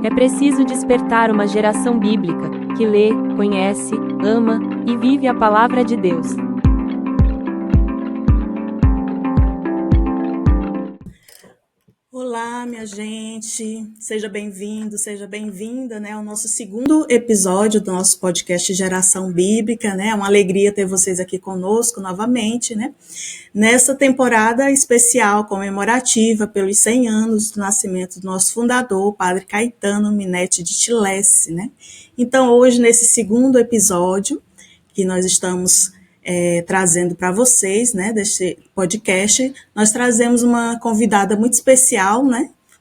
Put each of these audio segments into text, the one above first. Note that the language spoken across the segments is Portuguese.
É preciso despertar uma geração bíblica, que lê, conhece, ama e vive a palavra de Deus. Olá, minha gente, seja bem-vindo, seja bem-vinda, ao nosso segundo episódio do nosso podcast Geração Bíblica, É uma alegria ter vocês aqui conosco novamente, Nessa temporada especial comemorativa pelos 100 anos do nascimento do nosso fundador, Padre Caetano Minetti de Tilesse, Então, hoje, nesse segundo episódio, que nós estamos trazendo para vocês, deste podcast, nós trazemos uma convidada muito especial,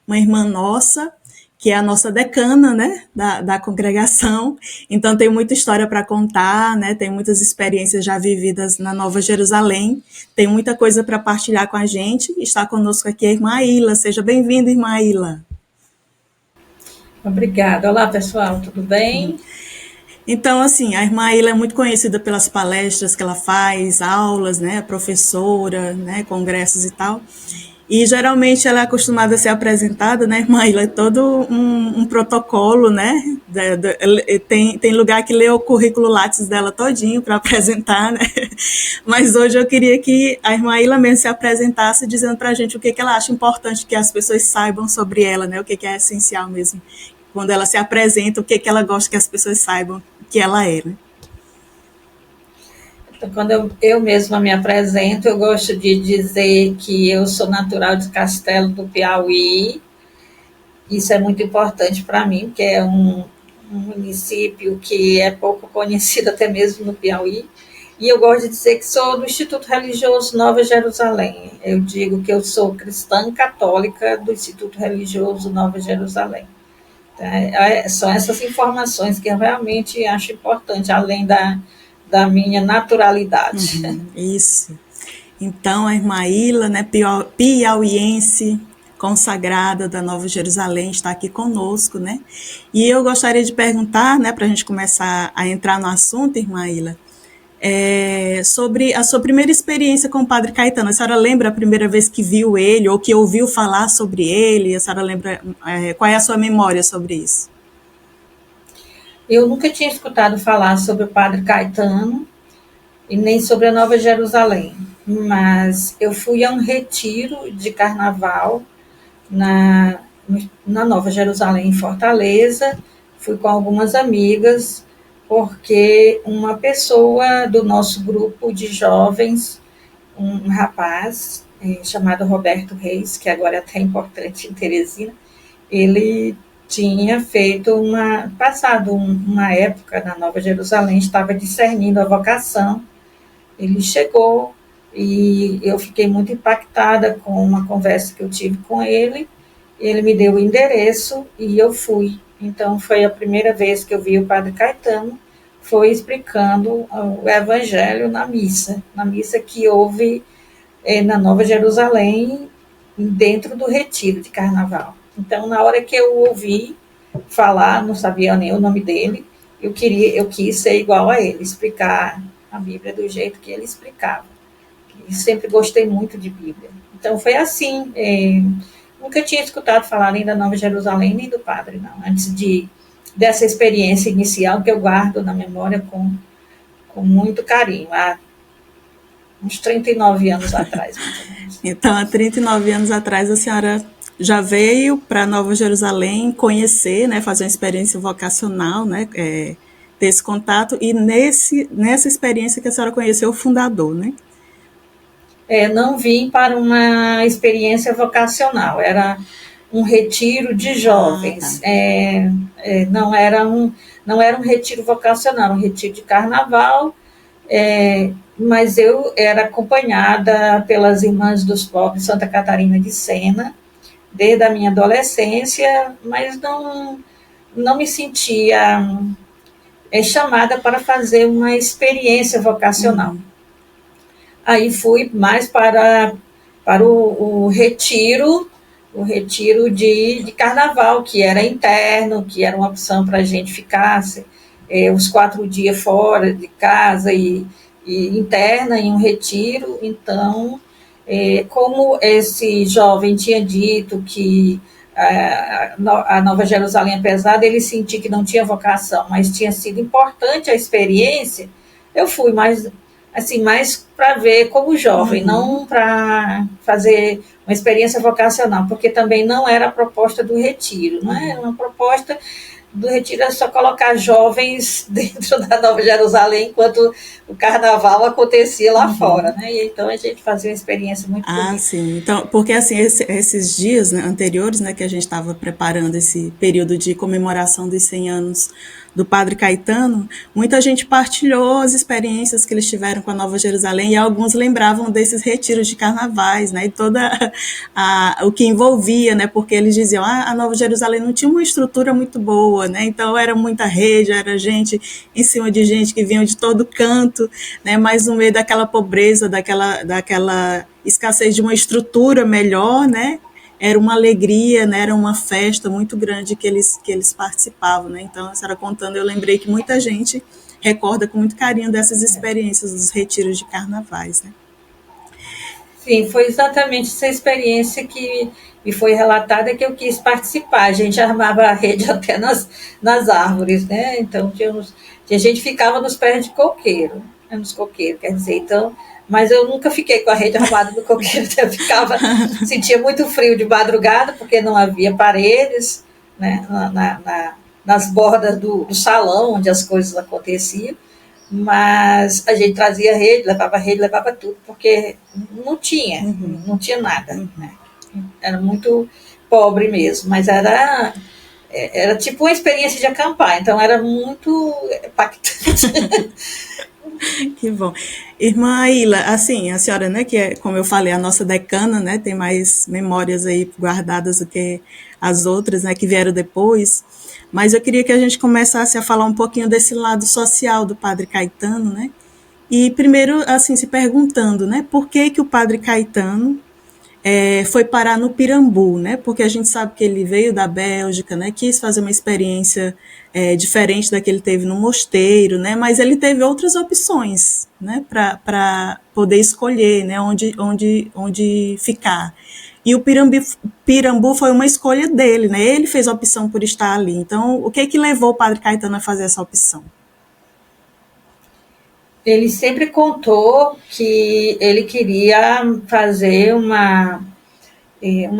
uma irmã nossa, que é a nossa decana, da congregação. Então, tem muita história para contar, tem muitas experiências já vividas na Nova Jerusalém, tem muita coisa para partilhar com a gente. Está conosco aqui a irmã Aila. Seja bem-vinda, irmã Aila. Obrigada. Olá, pessoal, tudo bem? Então, assim, a irmã Aila é muito conhecida pelas palestras que ela faz, aulas, professora, congressos e tal. E, geralmente, ela é acostumada a ser apresentada, irmã Aila? É todo um protocolo, Tem lugar que lê o currículo Lattes dela todinho para apresentar, Mas hoje eu queria que a irmã Aila mesmo se apresentasse, dizendo para a gente o que ela acha importante que as pessoas saibam sobre ela, O que é essencial mesmo. Quando ela se apresenta, o que ela gosta que as pessoas saibam que ela é, Então, quando eu mesma me apresento, eu gosto de dizer que eu sou natural de Castelo do Piauí. Isso é muito importante para mim, porque é um município que é pouco conhecido até mesmo no Piauí. E eu gosto de dizer que sou do Instituto Religioso Nova Jerusalém. Eu digo que eu sou cristã católica do Instituto Religioso Nova Jerusalém. São essas informações que eu realmente acho importante, além da minha naturalidade. Isso. Então, a irmã Aila, piauiense, consagrada da Nova Jerusalém, está aqui conosco, E eu gostaria de perguntar, para a gente começar a entrar no assunto, irmã Aila, sobre a sua primeira experiência com o Padre Caetano. A senhora lembra a primeira vez que viu ele, ou que ouviu falar sobre ele? A senhora lembra, qual é a sua memória sobre isso? Eu nunca tinha escutado falar sobre o Padre Caetano e nem sobre a Nova Jerusalém, mas eu fui a um retiro de carnaval na Nova Jerusalém, em Fortaleza. Fui com algumas amigas, porque uma pessoa do nosso grupo de jovens, um rapaz chamado Roberto Reis, que agora é até importante em Teresina, ele tinha passado uma época na Nova Jerusalém, estava discernindo a vocação. Ele chegou e eu fiquei muito impactada com uma conversa que eu tive com ele. Ele me deu o endereço e eu fui. Então, foi a primeira vez que eu vi o Padre Caetano, foi explicando o Evangelho na missa que houve na Nova Jerusalém, dentro do retiro de carnaval. Então, na hora que eu ouvi falar, não sabia nem o nome dele, eu quis ser igual a ele, explicar a Bíblia do jeito que ele explicava. Eu sempre gostei muito de Bíblia. Então, foi assim. Nunca tinha escutado falar nem da Nova Jerusalém, nem do Padre, não, antes dessa experiência inicial que eu guardo na memória com muito carinho, há uns 39 anos atrás, mais ou menos. Então, há 39 anos atrás, a senhora já veio para Nova Jerusalém conhecer, fazer uma experiência vocacional, ter esse contato, e nessa experiência que a senhora conheceu o fundador, Não vim para uma experiência vocacional, era um retiro de jovens. Tá. Não era um retiro vocacional, um retiro de carnaval, mas eu era acompanhada pelas Irmãs dos Pobres Santa Catarina de Sena, desde a minha adolescência, mas não me sentia chamada para fazer uma experiência vocacional. Aí fui mais para o retiro de carnaval, que era interno, que era uma opção para a gente ficar os 4 dias fora de casa e interna em um retiro. Então, como esse jovem tinha dito que a Nova Jerusalém, apesar dele sentir que não tinha vocação, mas tinha sido importante a experiência, eu fui mais assim, mais para ver como jovem, não para fazer uma experiência vocacional, porque também não era a proposta do retiro, não é? Uma proposta do retiro é só colocar jovens dentro da Nova Jerusalém enquanto o carnaval acontecia lá fora, né? E então a gente fazia uma experiência muito bonita. Sim. Então, porque assim, esses dias, né, anteriores, né, que a gente estava preparando esse período de comemoração dos 100 anos do Padre Caetano, muita gente partilhou as experiências que eles tiveram com a Nova Jerusalém e alguns lembravam desses retiros de carnavais, né, e toda o que envolvia, né, porque eles diziam, a Nova Jerusalém não tinha uma estrutura muito boa, né, então era muita rede, era gente em cima de gente que vinha de todo canto, né, mas no meio daquela pobreza, daquela escassez de uma estrutura melhor, né, era uma alegria, né, era uma festa muito grande que eles participavam, né, então a senhora contando, eu lembrei que muita gente recorda com muito carinho dessas experiências dos retiros de carnavais, né. Sim, foi exatamente essa experiência que me foi relatada que eu quis participar. A gente armava a rede até nas árvores, né? Então a gente ficava nos pés de coqueiro, né? Nos coqueiros, quer dizer, então, mas eu nunca fiquei com a rede armada no coqueiro, eu sentia muito frio de madrugada, porque não havia paredes, né? Nas bordas do salão onde as coisas aconteciam. Mas a gente trazia rede, levava tudo, porque não tinha nada, né? Era muito pobre mesmo, mas era tipo uma experiência de acampar, então era muito impactante. Que bom. Irmã Ilha, assim, a senhora, né, que é, como eu falei, a nossa decana, né, tem mais memórias aí guardadas do que as outras, né, que vieram depois, mas eu queria que a gente começasse a falar um pouquinho desse lado social do Padre Caetano, né, e primeiro, assim, se perguntando, né, por que o Padre Caetano foi parar no Pirambu, né? Porque a gente sabe que ele veio da Bélgica, né? Quis fazer uma experiência diferente da que ele teve no mosteiro, né? Mas ele teve outras opções, né? Para poder escolher, né? Onde ficar. E o Pirambu foi uma escolha dele, né? Ele fez a opção por estar ali. Então, o que levou o Padre Caetano a fazer essa opção? Ele sempre contou que ele queria fazer uma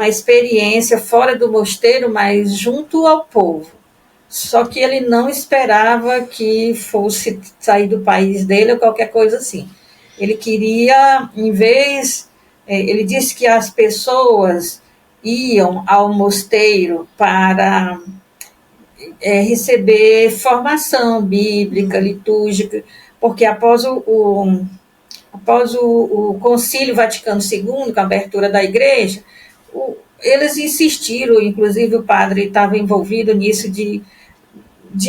experiência fora do mosteiro, mas junto ao povo. Só que ele não esperava que fosse sair do país dele ou qualquer coisa assim. Ele queria, em vez... Ele disse que as pessoas iam ao mosteiro para receber formação bíblica, litúrgica, porque após o Concílio Vaticano II, com a abertura da igreja, eles insistiram, inclusive o padre estava envolvido nisso, de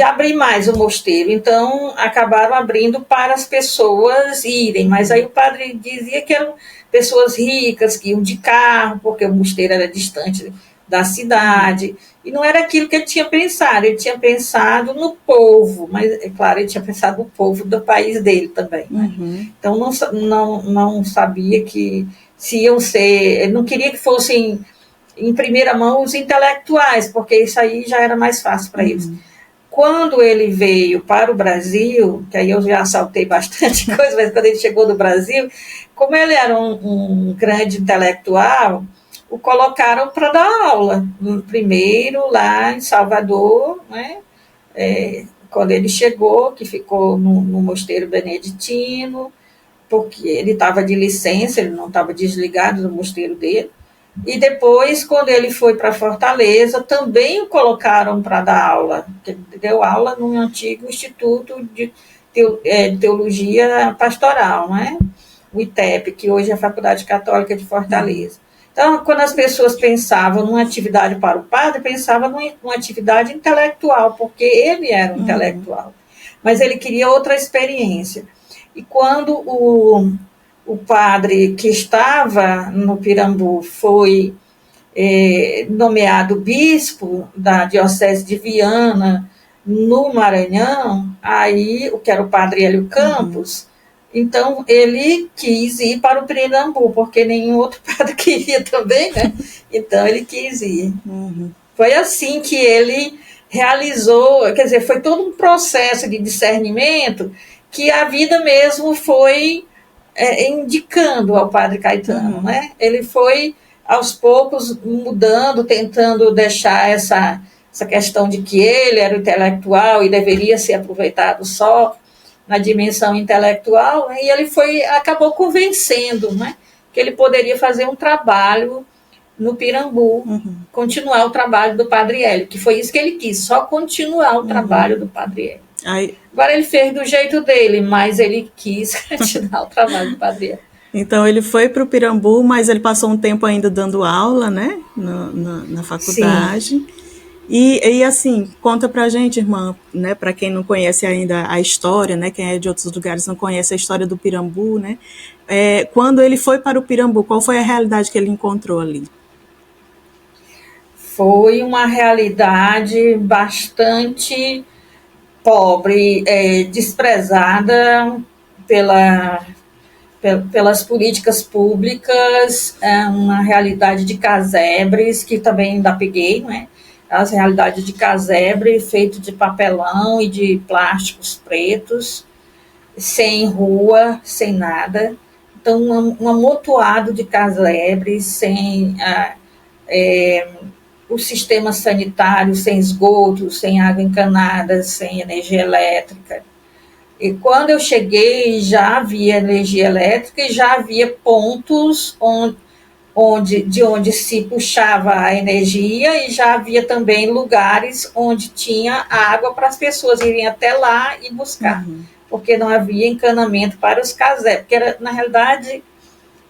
abrir mais o mosteiro. Então, acabaram abrindo para as pessoas irem, mas aí o padre dizia que eram pessoas ricas, que iam de carro, porque o mosteiro era distante da cidade, e não era aquilo que ele tinha pensado no povo, mas, é claro, ele tinha pensado no povo do país dele também. Né? Então, não sabia que se iam ser, ele não queria que fossem em primeira mão os intelectuais, porque isso aí já era mais fácil para eles. Quando ele veio para o Brasil, que aí eu já saltei bastante coisa, mas quando ele chegou no Brasil, como ele era um grande intelectual, o colocaram para dar aula. Primeiro lá em Salvador, né? Quando ele chegou, que ficou no mosteiro beneditino, porque ele estava de licença, ele não estava desligado do mosteiro dele. E depois, quando ele foi para Fortaleza, também o colocaram para dar aula. Ele deu aula num antigo Instituto de Teologia Pastoral, né? O ITEP, que hoje é a Faculdade Católica de Fortaleza. Então, quando as pessoas pensavam numa atividade para o padre, pensavam numa atividade intelectual, porque ele era um intelectual. Mas ele queria outra experiência. E quando o padre que estava no Pirambu foi nomeado bispo da Diocese de Viana, no Maranhão, aí, o que era o padre Hélio Campos, Então, ele quis ir para o Pirambu, porque nenhum outro padre queria também, né? Então, ele quis ir. Foi assim que ele realizou, quer dizer, foi todo um processo de discernimento que a vida mesmo foi indicando ao padre Caetano, né? Ele foi, aos poucos, mudando, tentando deixar essa questão de que ele era o intelectual e deveria ser aproveitado só na dimensão intelectual, né? E ele acabou convencendo, né, que ele poderia fazer um trabalho no Pirambu, continuar o trabalho do Padre Hélio, que foi isso que ele quis, só continuar o trabalho do Padre Hélio. Agora ele fez do jeito dele, mas ele quis continuar o trabalho do Padre Hélio. Então ele foi para o Pirambu, mas ele passou um tempo ainda dando aula, né, na faculdade. Sim. E assim, conta pra gente, irmã, né, para quem não conhece ainda a história, né, quem é de outros lugares não conhece a história do Pirambu, né, quando ele foi para o Pirambu, qual foi a realidade que ele encontrou ali? Foi uma realidade bastante pobre, desprezada pelas políticas públicas, uma realidade de casebres, que também ainda peguei, né? As realidades de casebre feito de papelão e de plásticos pretos, sem rua, sem nada. Então, um amontoado de casebres, sem o sistema sanitário, sem esgoto, sem água encanada, sem energia elétrica. E quando eu cheguei, já havia energia elétrica e já havia pontos de onde se puxava a energia, e já havia também lugares onde tinha água para as pessoas irem até lá e buscar, porque não havia encanamento para os casebres, porque na realidade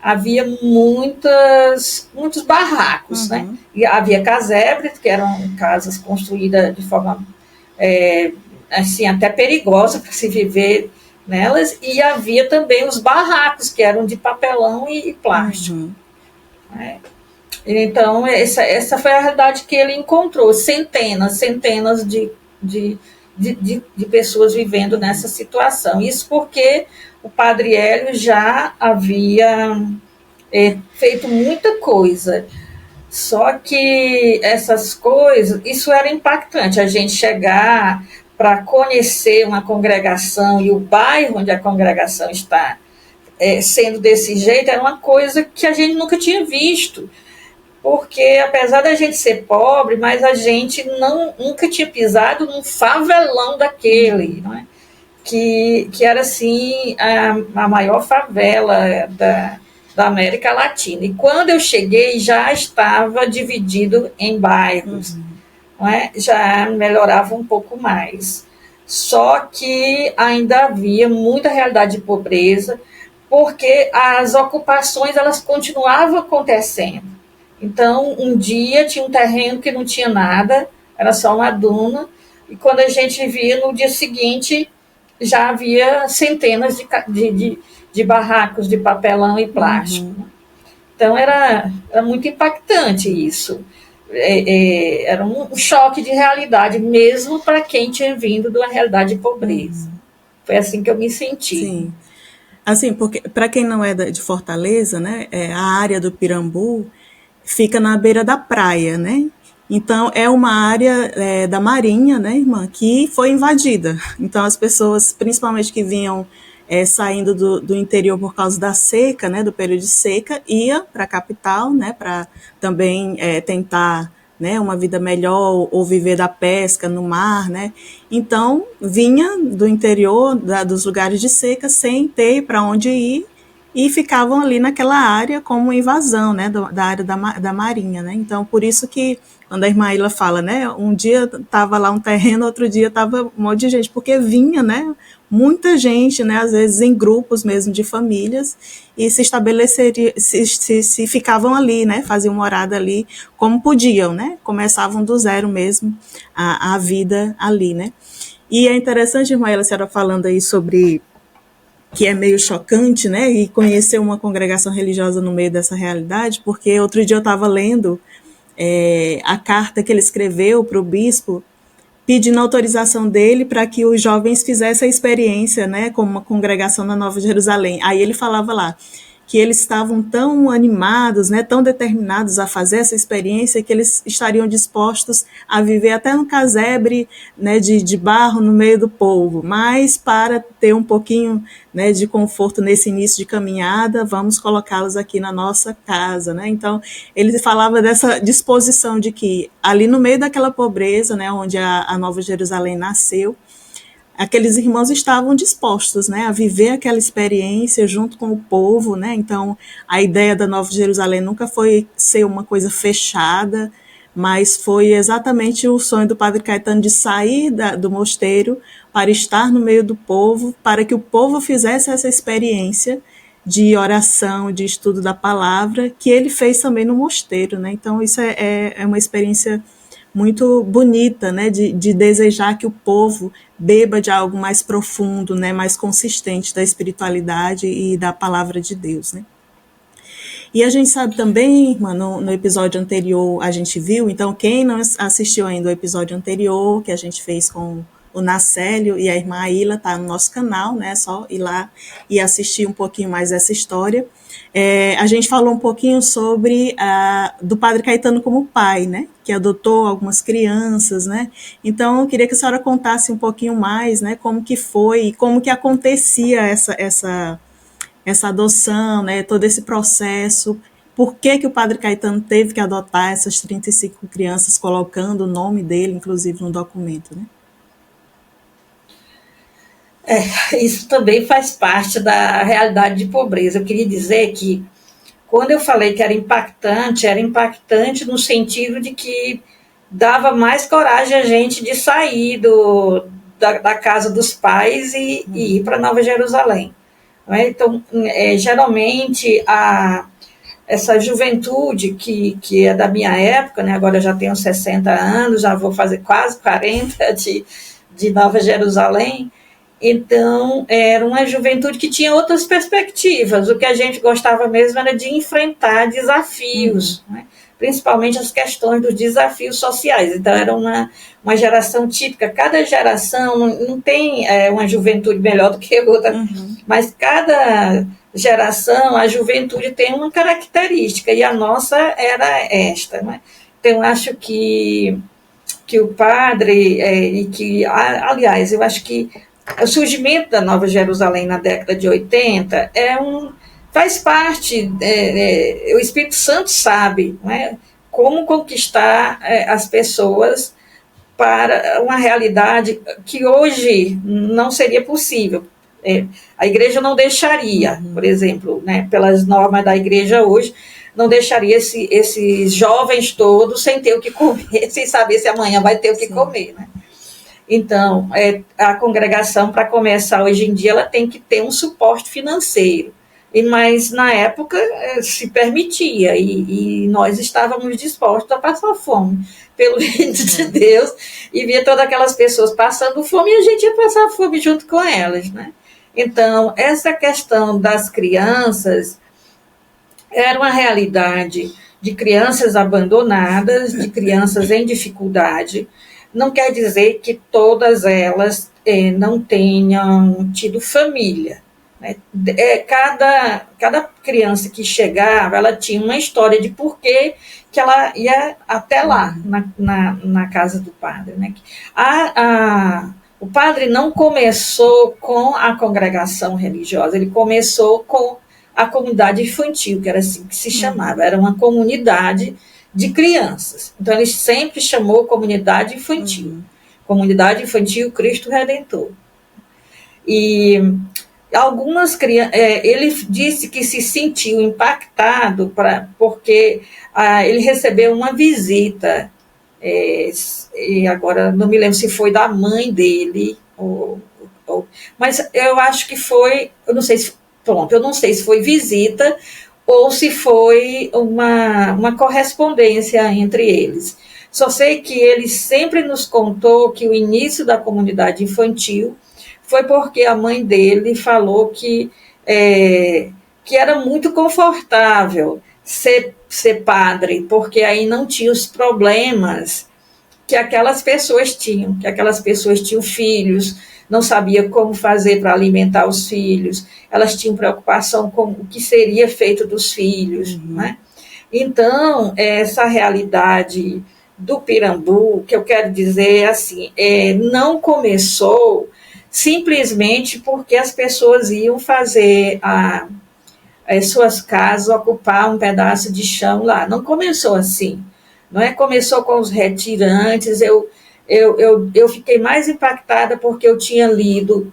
havia muitos barracos, né? E havia casebres, que eram casas construídas de forma assim, até perigosa para se viver nelas, e havia também os barracos, que eram de papelão e plástico. Então, essa foi a realidade que ele encontrou, centenas de pessoas vivendo nessa situação. Isso porque o Padre Hélio já havia feito muita coisa, só que essas coisas, isso era impactante, a gente chegar para conhecer uma congregação e o bairro onde a congregação está sendo desse jeito, era uma coisa que a gente nunca tinha visto, porque apesar da gente ser pobre, mas a gente nunca tinha pisado num favelão daquele, não é? Que era assim a maior favela da América Latina. E quando eu cheguei, já estava dividido em bairros, não é? Já melhorava um pouco mais. Só que ainda havia muita realidade de pobreza, porque as ocupações elas continuavam acontecendo. Então, um dia tinha um terreno que não tinha nada, era só uma duna, e quando a gente via, no dia seguinte, já havia centenas de barracos de papelão e plástico. Então, era muito impactante isso. Era um choque de realidade, mesmo para quem tinha vindo de uma realidade de pobreza. Foi assim que eu me senti. Sim. Assim, porque para quem não é de Fortaleza, né, a área do Pirambu fica na beira da praia, né? Então, é uma área da Marinha, né, irmã, que foi invadida. Então, as pessoas, principalmente que vinham saindo do interior por causa da seca, né, do período de seca, ia para a capital, né, para também tentar, né, uma vida melhor ou viver da pesca no mar, né? Então, vinha do interior, dos lugares de seca, sem ter para onde ir, e ficavam ali naquela área como invasão, né, da área da Marinha, né? Então, por isso que, quando a irmã Ilha fala, né, um dia estava lá um terreno, outro dia estava um monte de gente, porque vinha, né, muita gente, né, às vezes em grupos mesmo de famílias, e se estabeleceria, se ficavam ali, né, faziam morada ali como podiam, né, começavam do zero mesmo a vida ali, né. E é interessante, irmã Ilha, a senhora falando aí sobre que é meio chocante, né, e conhecer uma congregação religiosa no meio dessa realidade, porque outro dia eu estava lendo a carta que ele escreveu para o bispo pedindo autorização dele para que os jovens fizessem a experiência, né, como uma congregação na Nova Jerusalém. Aí ele falava lá que eles estavam tão animados, né, tão determinados a fazer essa experiência, que eles estariam dispostos a viver até no casebre, né, de barro no meio do povo, mas para ter um pouquinho, né, de conforto nesse início de caminhada, vamos colocá-los aqui na nossa casa, né? Então ele falava dessa disposição de que ali no meio daquela pobreza, né, onde a Nova Jerusalém nasceu, aqueles irmãos estavam dispostos, né, a viver aquela experiência junto com o povo, né? Então a ideia da Nova Jerusalém nunca foi ser uma coisa fechada, mas foi exatamente o sonho do Padre Caetano de sair do mosteiro para estar no meio do povo, para que o povo fizesse essa experiência de oração, de estudo da palavra, que ele fez também no mosteiro, né? Então isso é uma experiência muito bonita, né, de desejar que o povo beba de algo mais profundo, né, mais consistente da espiritualidade e da palavra de Deus, né. E a gente sabe também, irmã, no episódio anterior a gente viu, então quem não assistiu ainda o episódio anterior, que a gente fez com o Nacélio e a irmã Aila, tá no nosso canal, né, só ir lá e assistir um pouquinho mais dessa história. A gente falou um pouquinho sobre do Padre Caetano como pai, né, que adotou algumas crianças, né. Então eu queria que a senhora contasse um pouquinho mais, né, como que foi, como que acontecia essa adoção, né, todo esse processo, por que o Padre Caetano teve que adotar essas 35 crianças, colocando o nome dele, inclusive, no documento, né? Isso também faz parte da realidade de pobreza. Eu queria dizer que, quando eu falei que era impactante no sentido de que dava mais coragem a gente de sair da casa dos pais e ir para Nova Jerusalém. Então, geralmente, essa juventude que é da minha época, né, agora eu já tenho 60 anos, já vou fazer quase 40 de Nova Jerusalém, então era uma juventude que tinha outras perspectivas. O que a gente gostava mesmo era de enfrentar desafios, né, principalmente as questões dos desafios sociais. Então era uma geração típica. Cada geração não tem uma juventude melhor do que outra, mas cada geração, a juventude tem uma característica, e a nossa era esta, né? Então, acho que o padre, aliás, eu acho que o surgimento da Nova Jerusalém na década de 80 faz parte, o Espírito Santo sabe, né, como conquistar as pessoas para uma realidade que hoje não seria possível. A igreja não deixaria, por exemplo, né, pelas normas da igreja hoje, não deixaria esses jovens todos sem ter o que comer, sem saber se amanhã vai ter o que comer, né? Então, a congregação, para começar hoje em dia, ela tem que ter um suporte financeiro, mas na época se permitia, e nós estávamos dispostos a passar fome pelo reino de Deus, e via todas aquelas pessoas passando fome, e a gente ia passar fome junto com elas, né? Então, essa questão das crianças era uma realidade de crianças abandonadas, de crianças em dificuldade. Não quer dizer que todas elas não tenham tido família, né? Cada criança que chegava, ela tinha uma história de porquê que ela ia até lá, na casa do padre, né? O padre não começou com a congregação religiosa, ele começou com a comunidade infantil, que era assim que se chamava, era uma comunidade de crianças. Então, ele sempre chamou comunidade infantil. Comunidade Infantil Cristo Redentor. E algumas crianças, ele disse que se sentiu impactado porque ele recebeu uma visita, e agora não me lembro se foi da mãe dele, mas eu acho que foi, eu não sei se foi visita ou se foi uma correspondência entre eles. Só sei que ele sempre nos contou que o início da comunidade infantil foi porque a mãe dele falou que era muito confortável ser padre, porque aí não tinha os problemas que aquelas pessoas tinham filhos, não sabia como fazer para alimentar os filhos, elas tinham preocupação com o que seria feito dos filhos, né? Então, essa realidade do Pirambu, que eu quero dizer assim, não começou simplesmente porque as pessoas iam fazer as suas casas, ocupar um pedaço de chão lá. Não começou assim. Não é? Começou com os retirantes. Eu fiquei mais impactada porque eu tinha lido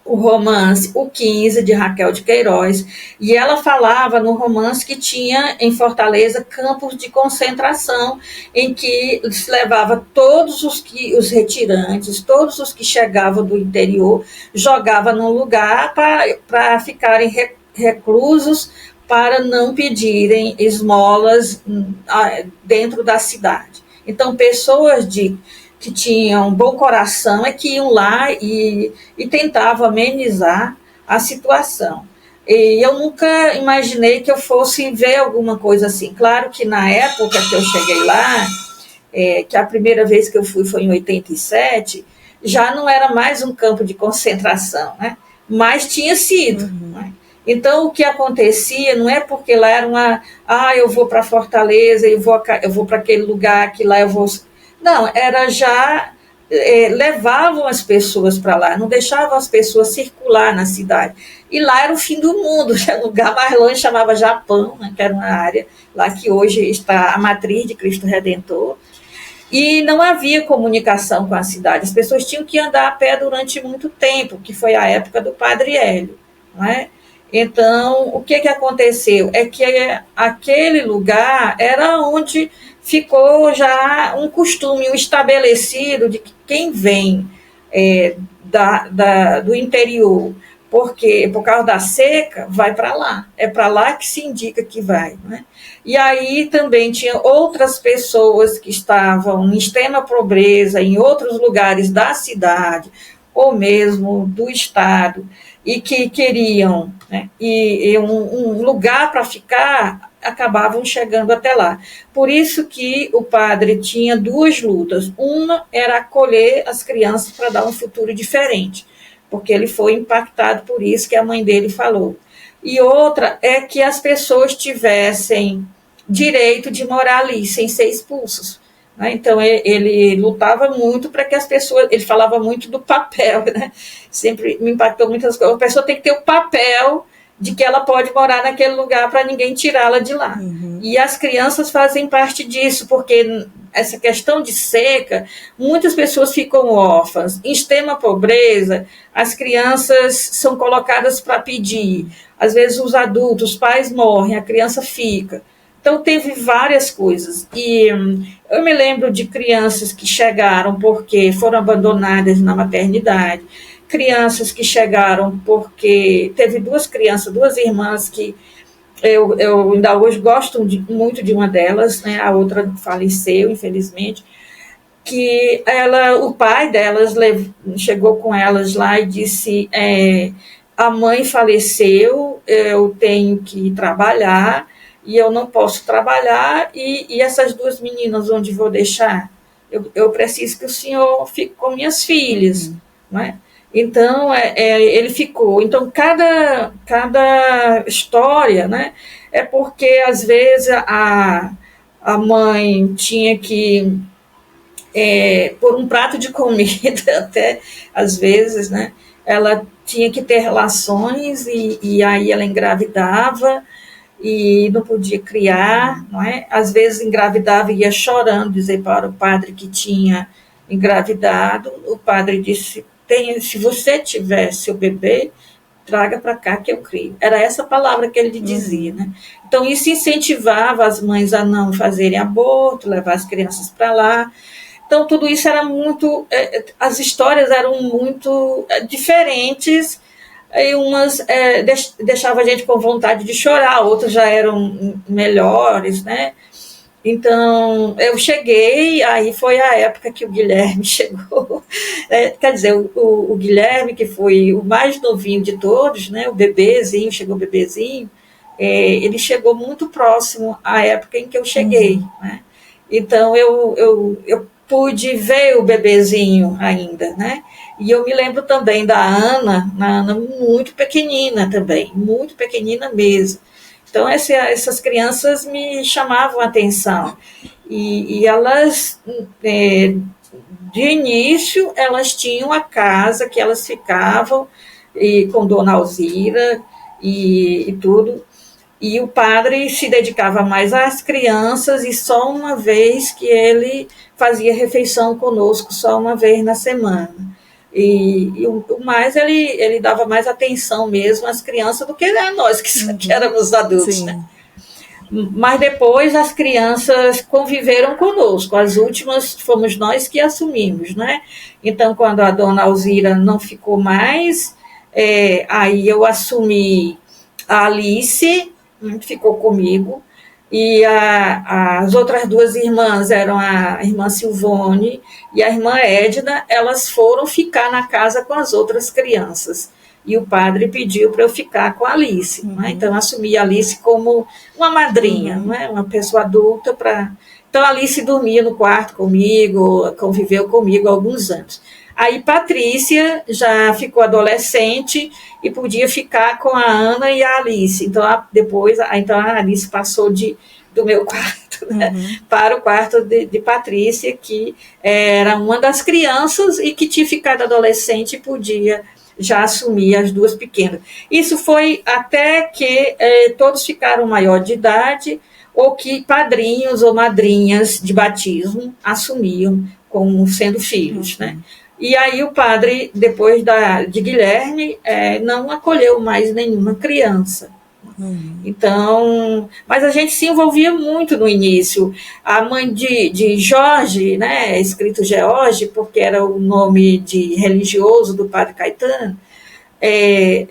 o romance O 15, de Raquel de Queiroz, e ela falava no romance que tinha em Fortaleza campos de concentração em que se levava todos os retirantes, todos os que chegavam do interior, jogava num lugar para ficarem reclusos, para não pedirem esmolas dentro da cidade. Então, pessoas que tinham um bom coração que iam lá e tentavam amenizar a situação. E eu nunca imaginei que eu fosse ver alguma coisa assim. Claro que na época que eu cheguei lá, que a primeira vez que eu fui foi em 87, já não era mais um campo de concentração, né? Mas tinha sido. Né? Então, o que acontecia não é porque lá era eu vou para Fortaleza, eu vou para aquele lugar, que lá eu vou... Não, era já... levavam as pessoas para lá, não deixavam as pessoas circular na cidade. E lá era o fim do mundo, o lugar mais longe chamava Japão, né, que era uma área lá que hoje está a matriz de Cristo Redentor. E não havia comunicação com a cidade, as pessoas tinham que andar a pé durante muito tempo, que foi a época do Padre Hélio, não é? Então, o que aconteceu? É que aquele lugar era onde ficou já um costume, um estabelecido de que quem vem do interior, porque por causa da seca, vai para lá. É para lá que se indica que vai. Né? E aí também tinha outras pessoas que estavam em extrema pobreza, em outros lugares da cidade, ou mesmo do estado, e que queriam, né, um lugar para ficar, acabavam chegando até lá. Por isso que o padre tinha duas lutas. Uma era acolher as crianças para dar um futuro diferente, porque ele foi impactado por isso que a mãe dele falou. E outra é que as pessoas tivessem direito de morar ali, sem ser expulsos. Então, ele lutava muito para que as pessoas... Ele falava muito do papel, né? Sempre me impactou muitas coisas. A pessoa tem que ter o papel de que ela pode morar naquele lugar para ninguém tirá-la de lá. E as crianças fazem parte disso, porque essa questão de seca, muitas pessoas ficam órfãs. Em extrema pobreza, as crianças são colocadas para pedir. Às vezes, os adultos, os pais morrem, a criança fica. Então, teve várias coisas. E eu me lembro de crianças que chegaram porque foram abandonadas na maternidade, crianças que chegaram porque... Teve duas irmãs que eu ainda hoje gosto muito de uma delas, né? A outra faleceu, infelizmente, que o pai delas chegou com elas lá e disse, a mãe faleceu, eu tenho que trabalhar, e eu não posso trabalhar, e essas duas meninas, onde vou deixar? Eu preciso que o senhor fique com minhas filhas, não é? Então, ele ficou. Então, cada história, né, é porque, às vezes, a mãe tinha que, por um prato de comida, até, às vezes, né, ela tinha que ter relações, e aí ela engravidava, e não podia criar, não é? Às vezes engravidava e ia chorando, dizer para o padre que tinha engravidado. O padre disse, se você tiver seu bebê, traga para cá que eu crio. Era essa palavra que ele dizia, né? Então, isso incentivava as mães a não fazerem aborto, levar as crianças para lá. Então, tudo isso era muito... as histórias eram muito diferentes, e umas deixavam a gente com vontade de chorar, outras já eram melhores, né? Então, eu cheguei, aí foi a época que o Guilherme chegou, quer dizer, o Guilherme, que foi o mais novinho de todos, né? O bebezinho, chegou o bebezinho, ele chegou muito próximo à época em que eu cheguei, né? Então, eu pude ver o bebezinho ainda, né? E eu me lembro também da Ana, a Ana muito pequenina também, muito pequenina mesmo. Então, essas crianças me chamavam a atenção. E elas, de início, elas tinham a casa que elas ficavam, e com Dona Alzira e tudo. E o padre se dedicava mais às crianças e só uma vez que ele fazia refeição conosco, só uma vez na semana. E o mais, ele dava mais atenção mesmo às crianças do que a nós, que éramos adultos, né? Mas depois as crianças conviveram conosco, as últimas fomos nós que assumimos, né? Então, quando a Dona Alzira não ficou mais, aí eu assumi a Alice, ficou comigo, e as outras duas irmãs eram a irmã Silvone e a irmã Edna, elas foram ficar na casa com as outras crianças. E o padre pediu para eu ficar com a Alice. Né? Então, eu assumi a Alice como uma madrinha, né? Uma pessoa adulta. Então, a Alice dormia no quarto comigo, conviveu comigo há alguns anos. Aí, Patrícia já ficou adolescente e podia ficar com a Ana e a Alice. Então, depois, então a Alice passou do meu quarto, né, para o quarto de Patrícia, que era uma das crianças e que tinha ficado adolescente e podia já assumir as duas pequenas. Isso foi até que todos ficaram maior de idade, ou que padrinhos ou madrinhas de batismo assumiam como sendo filhos, né? E aí o padre, depois de Guilherme, não acolheu mais nenhuma criança. Então, mas a gente se envolvia muito no início. A mãe de Jorge, né, escrito George, porque era o nome religioso do padre Caetano,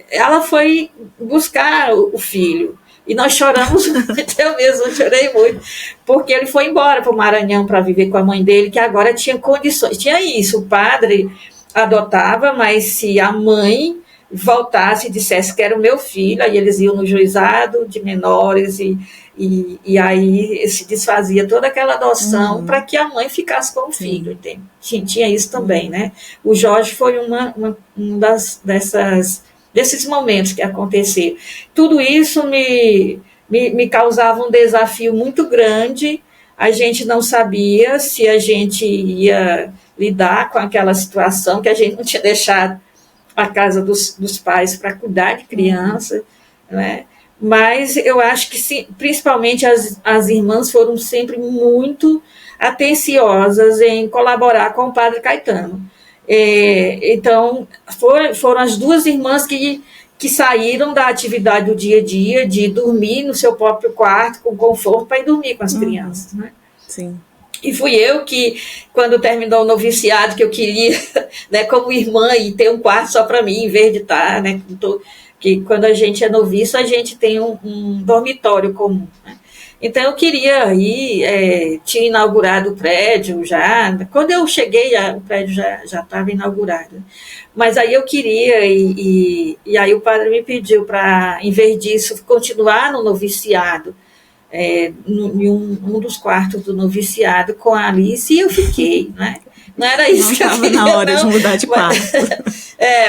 ela foi buscar o filho. E nós choramos muito, eu mesmo chorei muito, porque ele foi embora para o Maranhão para viver com a mãe dele, que agora tinha condições. Tinha isso, o padre adotava, mas se a mãe voltasse e dissesse que era o meu filho, aí eles iam no juizado de menores e aí se desfazia toda aquela adoção para que a mãe ficasse com o filho. Entende? Tinha isso também, né? O Jorge foi um desses momentos que aconteceram. Tudo isso me causava um desafio muito grande. A gente não sabia se a gente ia lidar com aquela situação, que a gente não tinha deixado a casa dos pais para cuidar de criança, né? Mas eu acho que, principalmente, as irmãs foram sempre muito atenciosas em colaborar com o padre Caetano. Então, foram as duas irmãs que saíram da atividade do dia a dia, de dormir no seu próprio quarto, com conforto, para ir dormir com as crianças. Né? Sim. E fui eu que, quando terminou o noviciado, que eu queria, né, como irmã, e ter um quarto só para mim, em vez de estar, né, que quando a gente é noviço, a gente tem um dormitório comum, né? Então, eu queria ir, tinha inaugurado o prédio já, quando eu cheguei, o prédio já estava inaugurado, mas aí eu queria, e aí o padre me pediu para, em vez disso, continuar no noviciado, em um dos quartos do noviciado com a Alice, e eu fiquei, né? Não era isso que eu queria, na hora de mudar de quarto.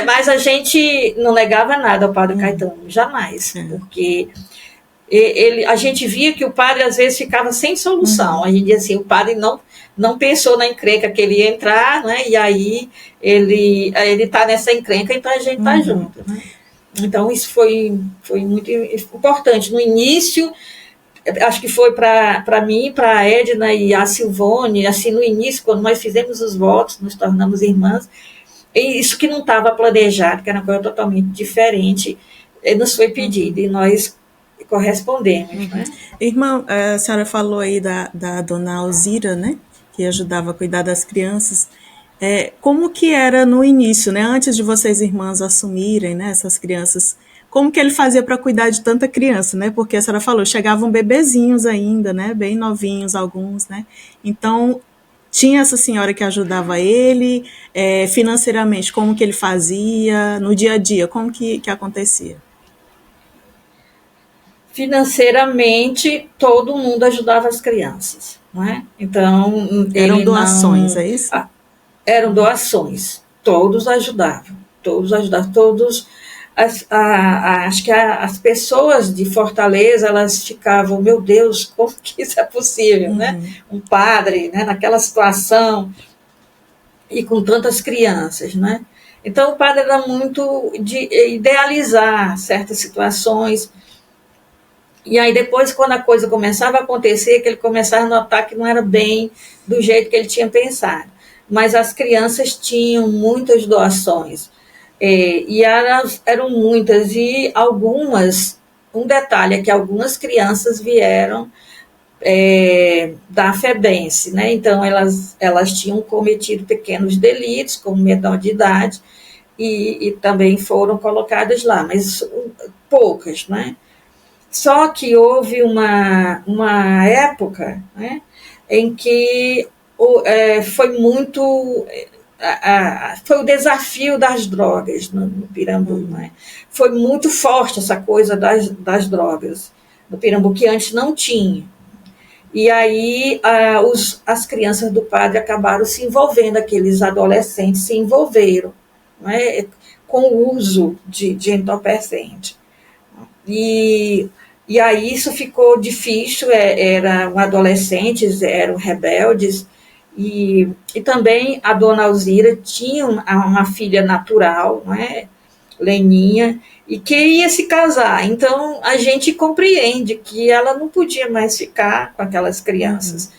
Mas a gente não negava nada ao padre Caetano, jamais, porque a gente via que o padre às vezes ficava sem solução. A gente dizia assim, o padre não pensou na encrenca que ele ia entrar, né? E aí ele está nessa encrenca, então a gente está junto, né? Então isso foi muito importante. No início, acho que foi para mim, para a Edna e a Silvone, assim, no início, quando nós fizemos os votos, nos tornamos irmãs, e isso que não estava planejado, que era uma coisa totalmente diferente, nos foi pedido, e nós correspondemos. Né? Irmã, a senhora falou aí da dona Alzira, né, que ajudava a cuidar das crianças. Como que era no início, né, antes de vocês irmãs assumirem, né, essas crianças? Como que ele fazia para cuidar de tanta criança, né? Porque a senhora falou, chegavam bebezinhos ainda, né? Bem novinhos alguns, né? Então, tinha essa senhora que ajudava ele financeiramente, como que ele fazia, no dia a dia, como que acontecia? Financeiramente, todo mundo ajudava as crianças. não é? Então, Eram ele doações, não... é isso? Eram doações, todos ajudavam, todos. Acho que as pessoas de Fortaleza, elas ficavam, meu Deus, como que isso é possível, né? Um padre, né, naquela situação, e com tantas crianças, né? Então, o padre era muito de idealizar certas situações, e aí depois, quando a coisa começava a acontecer, que ele começava a notar que não era bem do jeito que ele tinha pensado. Mas as crianças tinham muitas doações, e eram muitas, e algumas, um detalhe é que algumas crianças vieram da FEBENSE, né? Então elas tinham cometido pequenos delitos, como menor de idade, e também foram colocadas lá, mas poucas, né? Só que houve uma época, né, em que foi muito. Foi o desafio das drogas no Pirambu. Né? Foi muito forte essa coisa das drogas no Pirambu, que antes não tinha. E aí as crianças do padre acabaram se envolvendo, aqueles adolescentes se envolveram, né, com o uso de entorpecente. E, e aí isso ficou difícil, eram adolescentes, eram rebeldes, e também a dona Alzira tinha uma filha natural, não é? Leninha, e que ia se casar. Então a gente compreende que ela não podia mais ficar com aquelas crianças.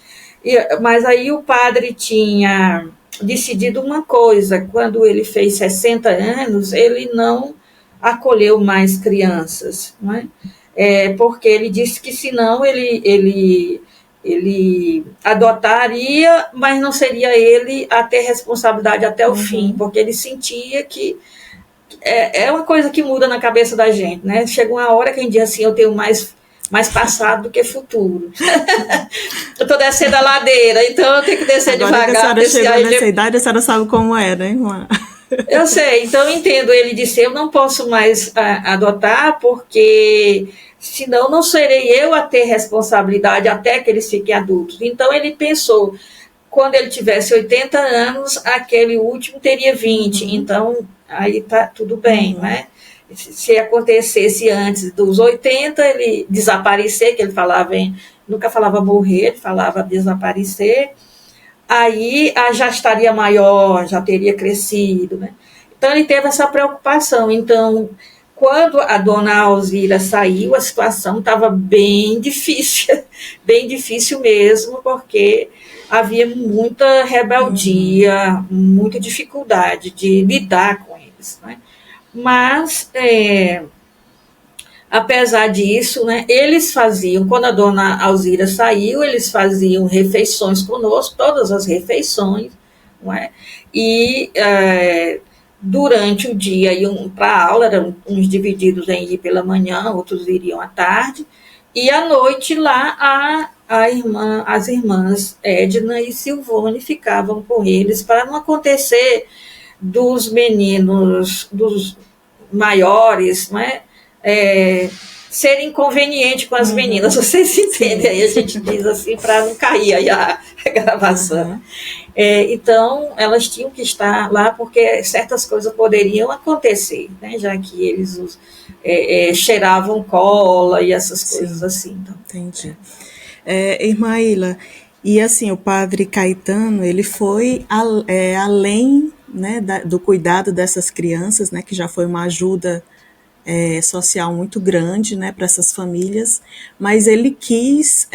Mas aí o padre tinha decidido uma coisa: quando ele fez 60 anos, ele não acolheu mais crianças, não é? Porque ele disse que senão ele adotaria, mas não seria ele a ter responsabilidade até o fim, porque ele sentia que é uma coisa que muda na cabeça da gente, né? Chega uma hora que a gente diz assim, eu tenho mais passado do que futuro. Eu estou descendo a ladeira, então eu tenho que descer Agora devagar. Que a senhora chegou nessa idade, a senhora sabe como é, né, irmã? Eu sei, então eu entendo. Ele disse, eu não posso mais adotar, porque senão não serei eu a ter responsabilidade até que eles fiquem adultos. Então ele pensou, quando ele tivesse 80 anos, aquele último teria 20, então aí tá tudo bem, né? Se acontecesse antes dos 80, ele desaparecer, que ele falava nunca falava morrer, ele falava desaparecer, aí já estaria maior, já teria crescido, né? Então ele teve essa preocupação. Então, quando a dona Alzira saiu, a situação estava bem difícil mesmo, porque havia muita rebeldia, muita dificuldade de lidar com eles, né? Mas, apesar disso, né, eles faziam, quando a dona Alzira saiu, eles faziam refeições conosco, todas as refeições, não é? E durante o dia iam para a aula, eram uns divididos em ir pela manhã, outros iriam à tarde, e à noite lá as irmãs Edna e Silvone ficavam com eles, para não acontecer dos meninos, dos maiores, não é? Ser inconveniente com as meninas, vocês entendem? Aí a gente diz assim, para não cair aí a gravação. Então, elas tinham que estar lá, porque certas coisas poderiam acontecer, né? Já que eles cheiravam cola e essas coisas assim. Então, entendi. Irmã Ilha, e assim, o padre Caetano, ele foi além, né, do cuidado dessas crianças, né, que já foi uma ajuda social muito grande, né, para essas famílias, mas ele quis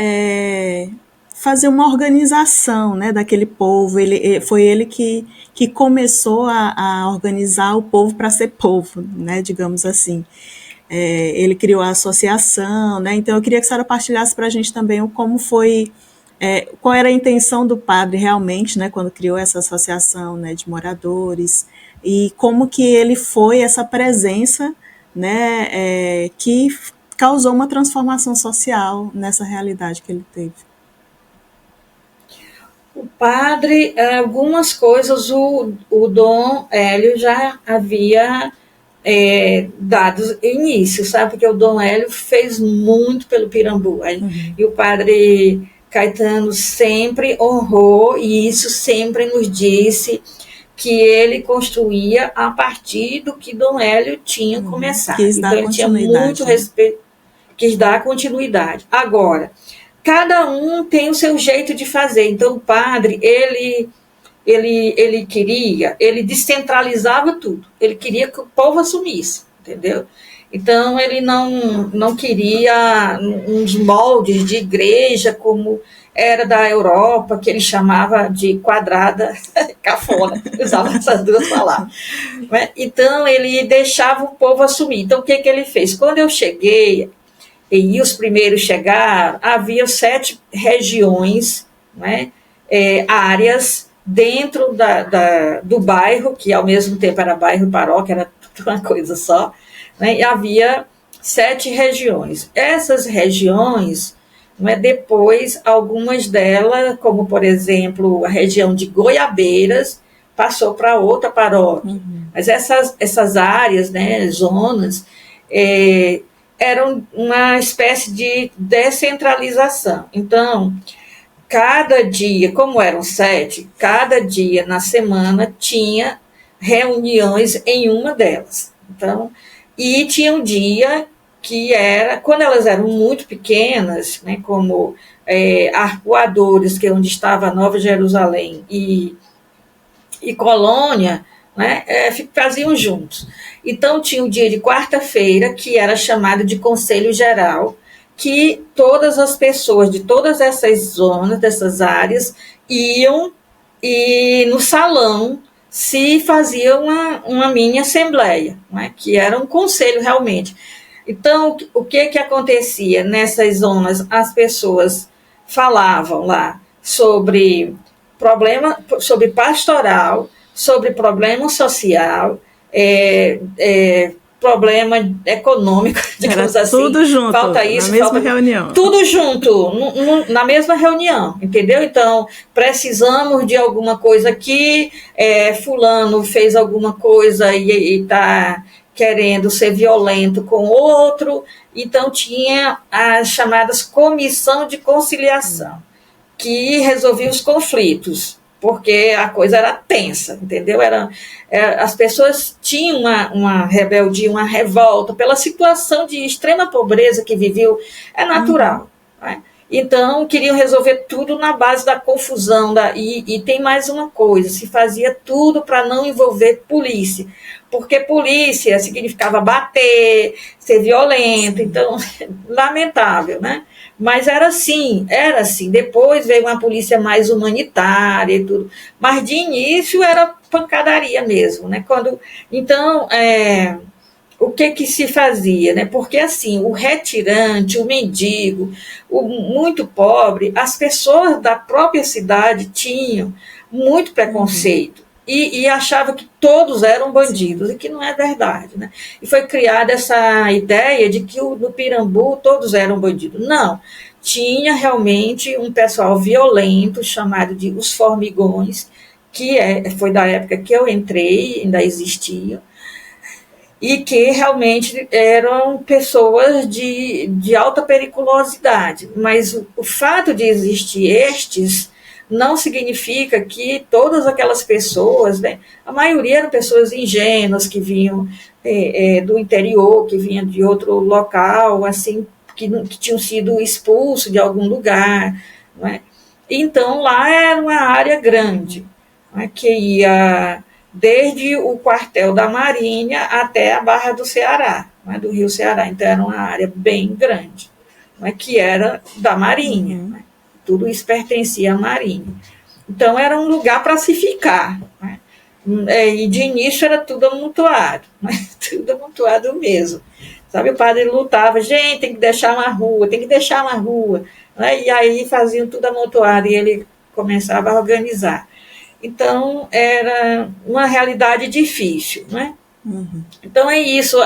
fazer uma organização, né, daquele povo. Foi ele que começou a organizar o povo para ser povo, né, digamos assim. Ele criou a associação, né, então eu queria que a senhora partilhasse para a gente também como foi, qual era a intenção do padre realmente, né, quando criou essa associação, né, de moradores, e como que ele foi essa presença, né, que causou uma transformação social nessa realidade que ele teve. O padre, algumas coisas o Dom Hélio já havia dado início, sabe? Porque o Dom Hélio fez muito pelo Pirambu. E o padre Caetano sempre honrou, e isso sempre nos disse, que ele construía a partir do que Dom Hélio tinha começado. Quis dar então ele tinha muito respeito, quis dar continuidade. Agora, cada um tem o seu jeito de fazer. Então o padre, ele descentralizava tudo. Ele queria que o povo assumisse, entendeu? Então ele não queria uns moldes de igreja como era da Europa, que ele chamava de quadrada cafona, usava essas duas palavras. Então ele deixava o povo assumir. Então o que ele fez? Quando eu cheguei, e os primeiros chegaram, havia 7 regiões, né, áreas dentro do bairro, que ao mesmo tempo era bairro e paróquia, era tudo uma coisa só, né, e havia 7 regiões. Essas regiões, né, depois, algumas delas, como por exemplo a região de Goiabeiras, passou para outra paróquia. Mas essas áreas, né, zonas, eram uma espécie de descentralização. Então, cada dia, como eram 7, cada dia na semana tinha reuniões em uma delas. Então, e tinha um dia que era, quando elas eram muito pequenas, né, como Arpoadores, que é onde estava Nova Jerusalém, e Colônia, né, faziam juntos. Então, tinha o dia de quarta-feira, que era chamado de Conselho Geral, que todas as pessoas de todas essas zonas, dessas áreas, iam e no salão se fazia uma mini assembleia, né, que era um conselho realmente. Então, o que acontecia nessas zonas? As pessoas falavam lá sobre problema, sobre pastoral, sobre problema social, problema econômico, digamos assim. Tudo junto, falta isso, na mesma reunião. Tudo junto, na mesma reunião, entendeu? Então, precisamos de alguma coisa aqui, fulano fez alguma coisa e está querendo ser violento com o outro, então tinha as chamadas comissão de conciliação, que resolvia os conflitos, porque a coisa era tensa, entendeu? As pessoas tinham uma rebeldia, uma revolta pela situação de extrema pobreza que viviam, é natural. Né? Então, queriam resolver tudo na base da confusão. E tem mais uma coisa, se fazia tudo para não envolver polícia, porque polícia significava bater, ser violento, então, lamentável, né? Mas era assim. Depois veio uma polícia mais humanitária e tudo. Mas de início era pancadaria mesmo, né? Então, o que se fazia, né? Porque assim, o retirante, o mendigo, o muito pobre, as pessoas da própria cidade tinham muito preconceito. E achava que todos eram bandidos, e que não é verdade. Né? E foi criada essa ideia de que no Pirambu todos eram bandidos. Não, tinha realmente um pessoal violento, chamado de os formigões, que foi da época que eu entrei, ainda existiam, e que realmente eram pessoas de alta periculosidade. Mas o fato de existir estes não significa que todas aquelas pessoas, né, a maioria eram pessoas ingênuas que vinham do interior, que vinham de outro local, assim, que tinham sido expulsos de algum lugar. Né? Então, lá era uma área grande, né, que ia desde o quartel da Marinha até a Barra do Ceará, né, do Rio Ceará. Então, era uma área bem grande, né, que era da Marinha, né? Tudo isso pertencia à Marinha. Então, era um lugar para se ficar. Né? E de início era tudo amontoado, né? Tudo amontoado mesmo. Sabe, o padre lutava, gente, tem que deixar uma rua, tem que deixar uma rua. Né? E aí faziam tudo amontoado e ele começava a organizar. Então, era uma realidade difícil. Né? Então, é isso.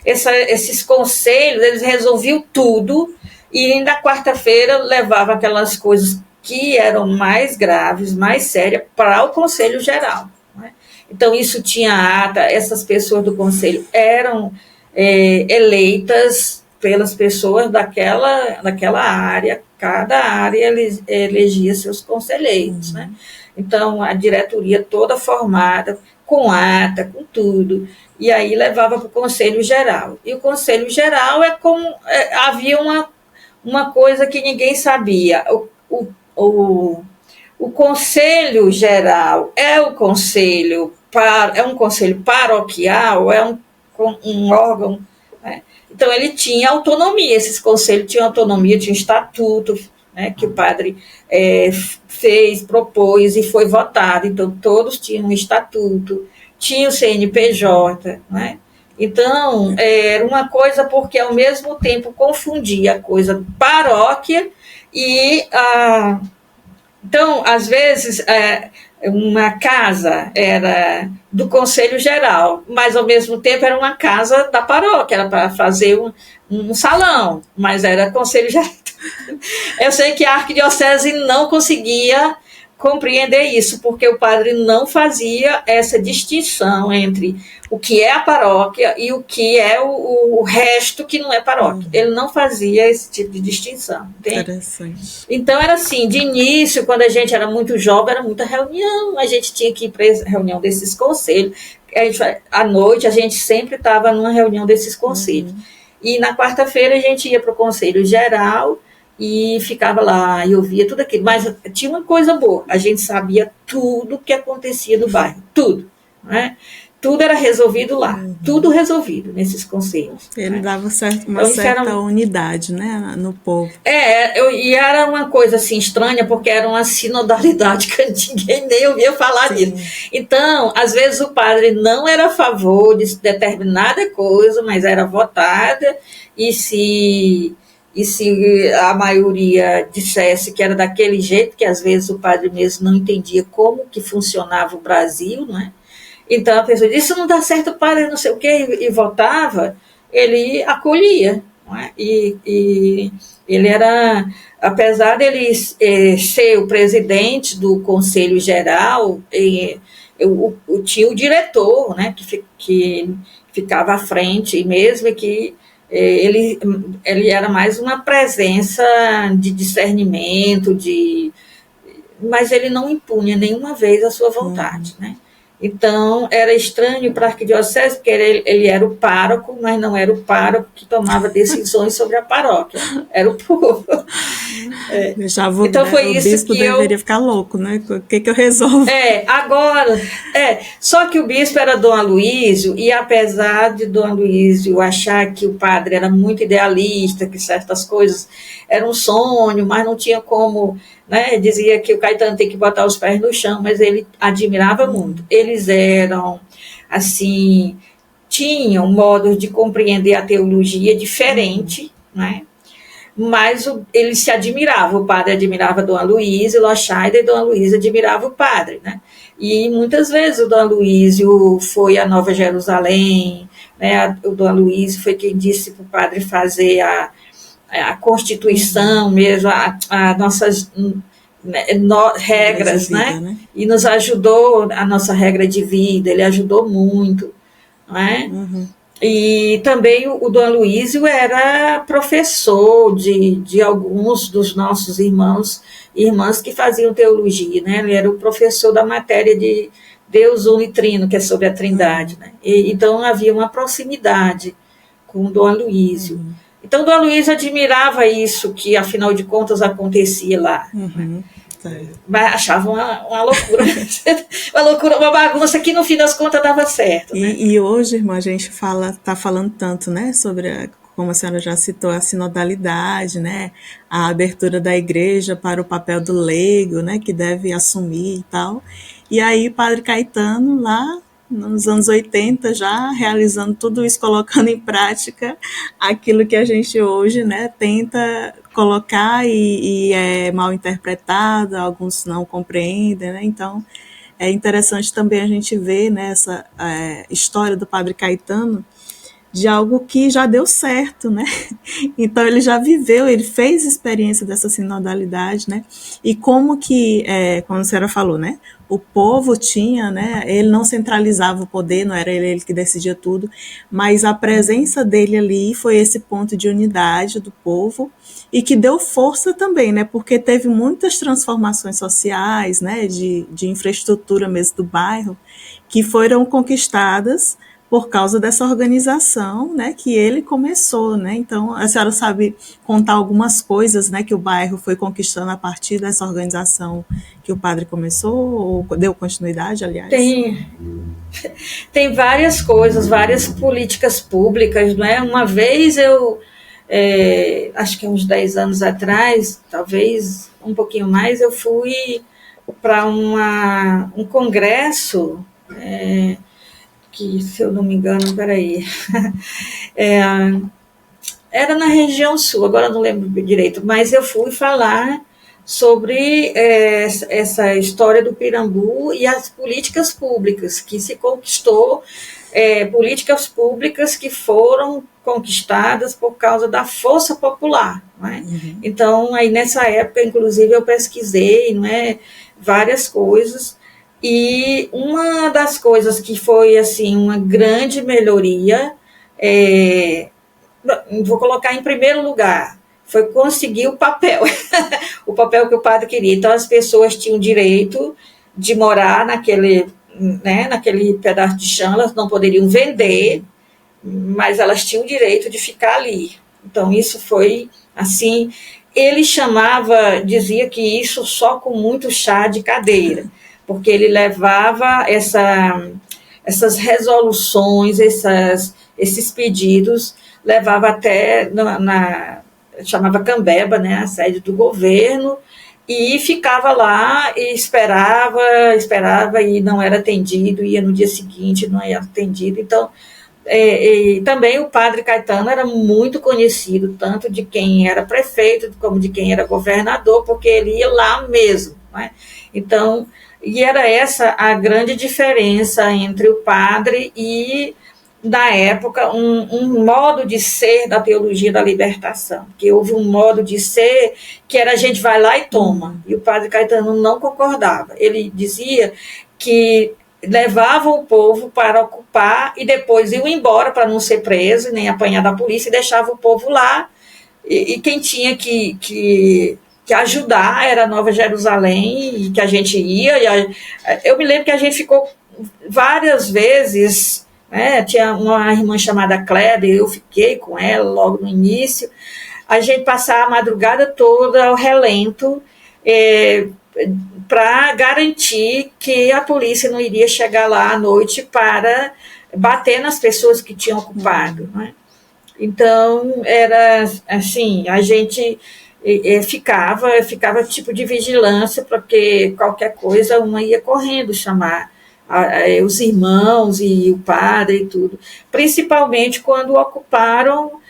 Esses conselhos, eles resolviam tudo. E na quarta-feira levava aquelas coisas que eram mais graves, mais sérias, para o Conselho Geral. Né? Então, isso tinha ata, essas pessoas do Conselho eram eleitas pelas pessoas daquela área, Cada área elegia seus conselheiros, né? Então, a diretoria toda formada, com ata, com tudo, e aí levava para o Conselho Geral. E o Conselho Geral havia uma coisa que ninguém sabia. O, o Conselho Geral é um conselho paroquial, um órgão, né? Então, ele tinha autonomia, esses conselhos tinham autonomia, tinha um estatuto, né, que o padre fez, propôs e foi votado. Então, todos tinham um estatuto, tinha o CNPJ, né? Então, era uma coisa porque, ao mesmo tempo, confundia a coisa paróquia e a. Então, às vezes, uma casa era do Conselho Geral, mas, ao mesmo tempo, era uma casa da paróquia, era para fazer um salão, mas era Conselho Geral. Eu sei que a arquidiocese não conseguia compreender isso, porque o padre não fazia essa distinção entre o que é a paróquia e o que é o resto que não é paróquia. Ele não fazia esse tipo de distinção. Entende? Interessante. Então era assim, de início, quando a gente era muito jovem, era muita reunião, a gente tinha que ir para a reunião desses conselhos. À noite, a gente sempre estava numa reunião desses conselhos. E na quarta-feira a gente ia para o Conselho Geral e ficava lá e ouvia tudo aquilo. Mas tinha uma coisa boa, a gente sabia tudo que acontecia no bairro, tudo, né? Tudo era resolvido lá, tudo resolvido nesses conselhos. Ele, né, dava uma então, certa unidade, né, no povo. E era uma coisa assim estranha, porque era uma sinodalidade que ninguém nem ouvia falar disso. Então, às vezes o padre não era a favor de determinada coisa, mas era votada, e se a maioria dissesse que era daquele jeito, que às vezes o padre mesmo não entendia como que funcionava o Brasil, não é? Então a pessoa disse, isso não dá certo, padre, não sei o quê, e votava, ele acolhia, não é? E ele era, apesar dele ser o presidente do Conselho Geral, tinha o diretor, né, que ficava à frente, e mesmo que ele era mais uma presença de discernimento, mas ele não impunha nenhuma vez a sua vontade, né? Então, era estranho para a arquidiocese, porque ele era o pároco, mas não era o pároco que tomava decisões sobre a paróquia, era o povo. Então, foi isso que eu... deveria ficar louco, né? O que eu resolvo? Só que o bispo era Dom Aloísio, e apesar de Dom Aloísio achar que o padre era muito idealista, que certas coisas eram um sonho, mas não tinha como... Né, dizia que o Caetano tem que botar os pés no chão, mas ele admirava muito. Eles eram, assim, tinham modos de compreender a teologia diferente, né? Mas eles se admiravam. O padre admirava Dom Aloísio Lochaida, e Dom Aloísio admirava o padre, né? E muitas vezes o Dom Aloísio foi a Nova Jerusalém, né? O Dom Aloísio foi quem disse para o padre fazer a Constituição mesmo, as nossas regras, né? E nos ajudou, a nossa regra de vida, ele ajudou muito, não é? E também o Dom Aloísio era professor de alguns dos nossos irmãs que faziam teologia, né? Ele era o professor da matéria de Deus Unitrino, que é sobre a Trindade, né? Então havia uma proximidade com o Dom Aloísio. Então, Dom Aloísio admirava isso, que, afinal de contas, acontecia lá. Mas achava uma loucura. Uma loucura, uma bagunça que, no fim das contas, dava certo. Né? E hoje, irmã, a gente está falando tanto, né, sobre, como a senhora já citou, a sinodalidade, né, a abertura da igreja para o papel do leigo, né, que deve assumir e tal. E aí, Padre Caetano, lá nos anos 80, já realizando tudo isso, colocando em prática aquilo que a gente hoje, né, tenta colocar e é mal interpretado, alguns não compreendem, né? Então é interessante também a gente ver, né, essa história do Padre Caetano, de algo que já deu certo, né? Então ele já viveu, ele fez experiência dessa sinodalidade, né? E como que, como a senhora falou, né? O povo tinha, né? Ele não centralizava o poder, não era ele que decidia tudo, mas a presença dele ali foi esse ponto de unidade do povo e que deu força também, né? Porque teve muitas transformações sociais, né? De infraestrutura mesmo do bairro, que foram conquistadas por causa dessa organização, né, que ele começou, né? Então, a senhora sabe contar algumas coisas, né, que o bairro foi conquistando a partir dessa organização que o padre começou, ou deu continuidade, aliás? Tem várias coisas, várias políticas públicas, né? Uma vez eu, acho que uns 10 anos atrás, talvez um pouquinho mais, eu fui para um congresso, que, se eu não me engano, peraí, era na região sul, agora não lembro direito, mas eu fui falar sobre essa história do Pirambu e as políticas públicas que se conquistou, políticas públicas que foram conquistadas por causa da força popular, não é? Uhum. Então, aí nessa época, inclusive, eu pesquisei, não é, várias coisas, e uma das coisas que foi assim uma grande melhoria, vou colocar em primeiro lugar, foi conseguir o papel, o papel que o padre queria. Então, as pessoas tinham direito de morar naquele pedaço de chão, elas não poderiam vender, mas elas tinham o direito de ficar ali. Então, isso foi assim. Ele dizia que isso só com muito chá de cadeira, porque ele levava essas resoluções, esses pedidos, levava até chamava Cambeba, né, a sede do governo, e ficava lá e esperava e não era atendido, ia no dia seguinte, não era atendido. Então, e também o padre Caetano era muito conhecido, tanto de quem era prefeito como de quem era governador, porque ele ia lá mesmo, né? Então, e era essa a grande diferença entre o padre e, na época, um modo de ser da teologia da libertação, que houve um modo de ser que era a gente vai lá e toma, e o padre Caetano não concordava. Ele dizia que levava o povo para ocupar e depois iam embora para não ser preso, nem apanhar da polícia, e deixava o povo lá, e quem tinha que ajudar era a Nova Jerusalém, e que a gente ia, eu me lembro que a gente ficou várias vezes, né, tinha uma irmã chamada Kleber, eu fiquei com ela logo no início, a gente passava a madrugada toda ao relento, para garantir que a polícia não iria chegar lá à noite para bater nas pessoas que tinham ocupado, né? Então, era assim, a gente ficava tipo de vigilância, porque qualquer coisa uma ia correndo chamar os irmãos e o padre e tudo, principalmente quando ocuparam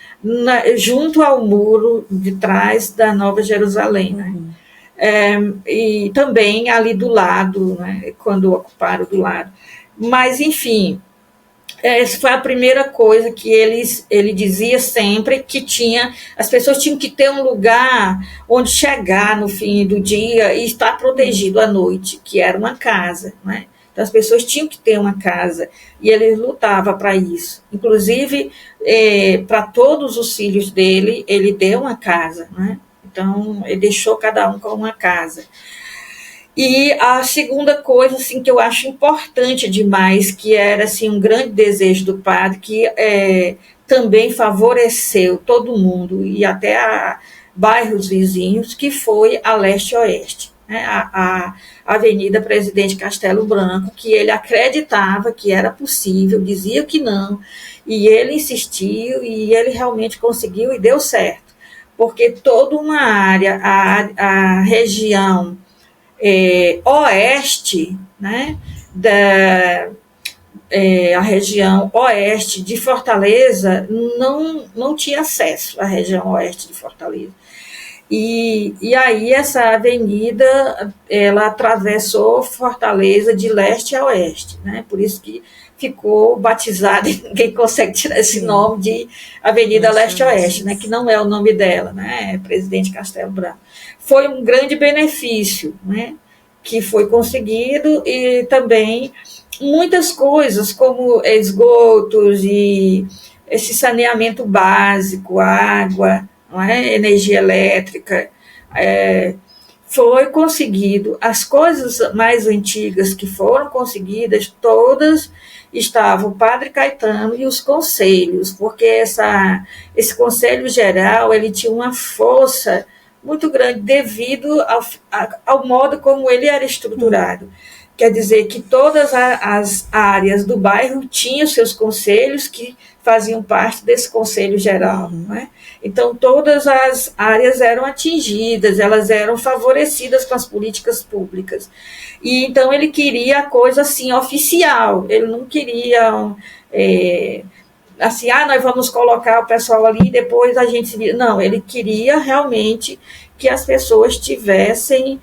junto ao muro de trás da Nova Jerusalém, né? E também ali do lado, né, quando ocuparam do lado. Mas, enfim, essa foi a primeira coisa que ele dizia sempre, que as pessoas tinham que ter um lugar onde chegar no fim do dia e estar protegido à noite, que era uma casa, né? Então, as pessoas tinham que ter uma casa, e ele lutava para isso. Inclusive, para todos os filhos dele, ele deu uma casa, né? Então, ele deixou cada um com uma casa. E a segunda coisa assim, que eu acho importante demais, que era assim, um grande desejo do padre, que também favoreceu todo mundo, e até bairros vizinhos, que foi a leste-oeste, né? A Avenida Presidente Castelo Branco, que ele acreditava que era possível, dizia que não, e ele insistiu, e ele realmente conseguiu, e deu certo. Porque toda uma área, a região oeste, né, a região oeste de Fortaleza não tinha acesso à região oeste de Fortaleza. E aí essa avenida, ela atravessou Fortaleza de leste a oeste, né? Por isso que ficou batizada, ninguém consegue tirar esse nome de Avenida Leste-Oeste, né? Que não é o nome dela, né? É Presidente Castelo Branco. Foi um grande benefício, né? Que foi conseguido, e também muitas coisas, como esgotos e esse saneamento básico, água, não é? Energia elétrica, foi conseguido. As coisas mais antigas que foram conseguidas, todas estavam o Padre Caetano e os conselhos, porque esse Conselho Geral ele tinha uma força muito grande devido ao modo como ele era estruturado. Quer dizer que todas as áreas do bairro tinham seus conselhos que faziam parte desse Conselho Geral. Né? Então, todas as áreas eram atingidas, elas eram favorecidas com as políticas públicas. E então ele queria a coisa assim, oficial, ele não queria assim, nós vamos colocar o pessoal ali e depois a gente se... Não, ele queria realmente que as pessoas tivessem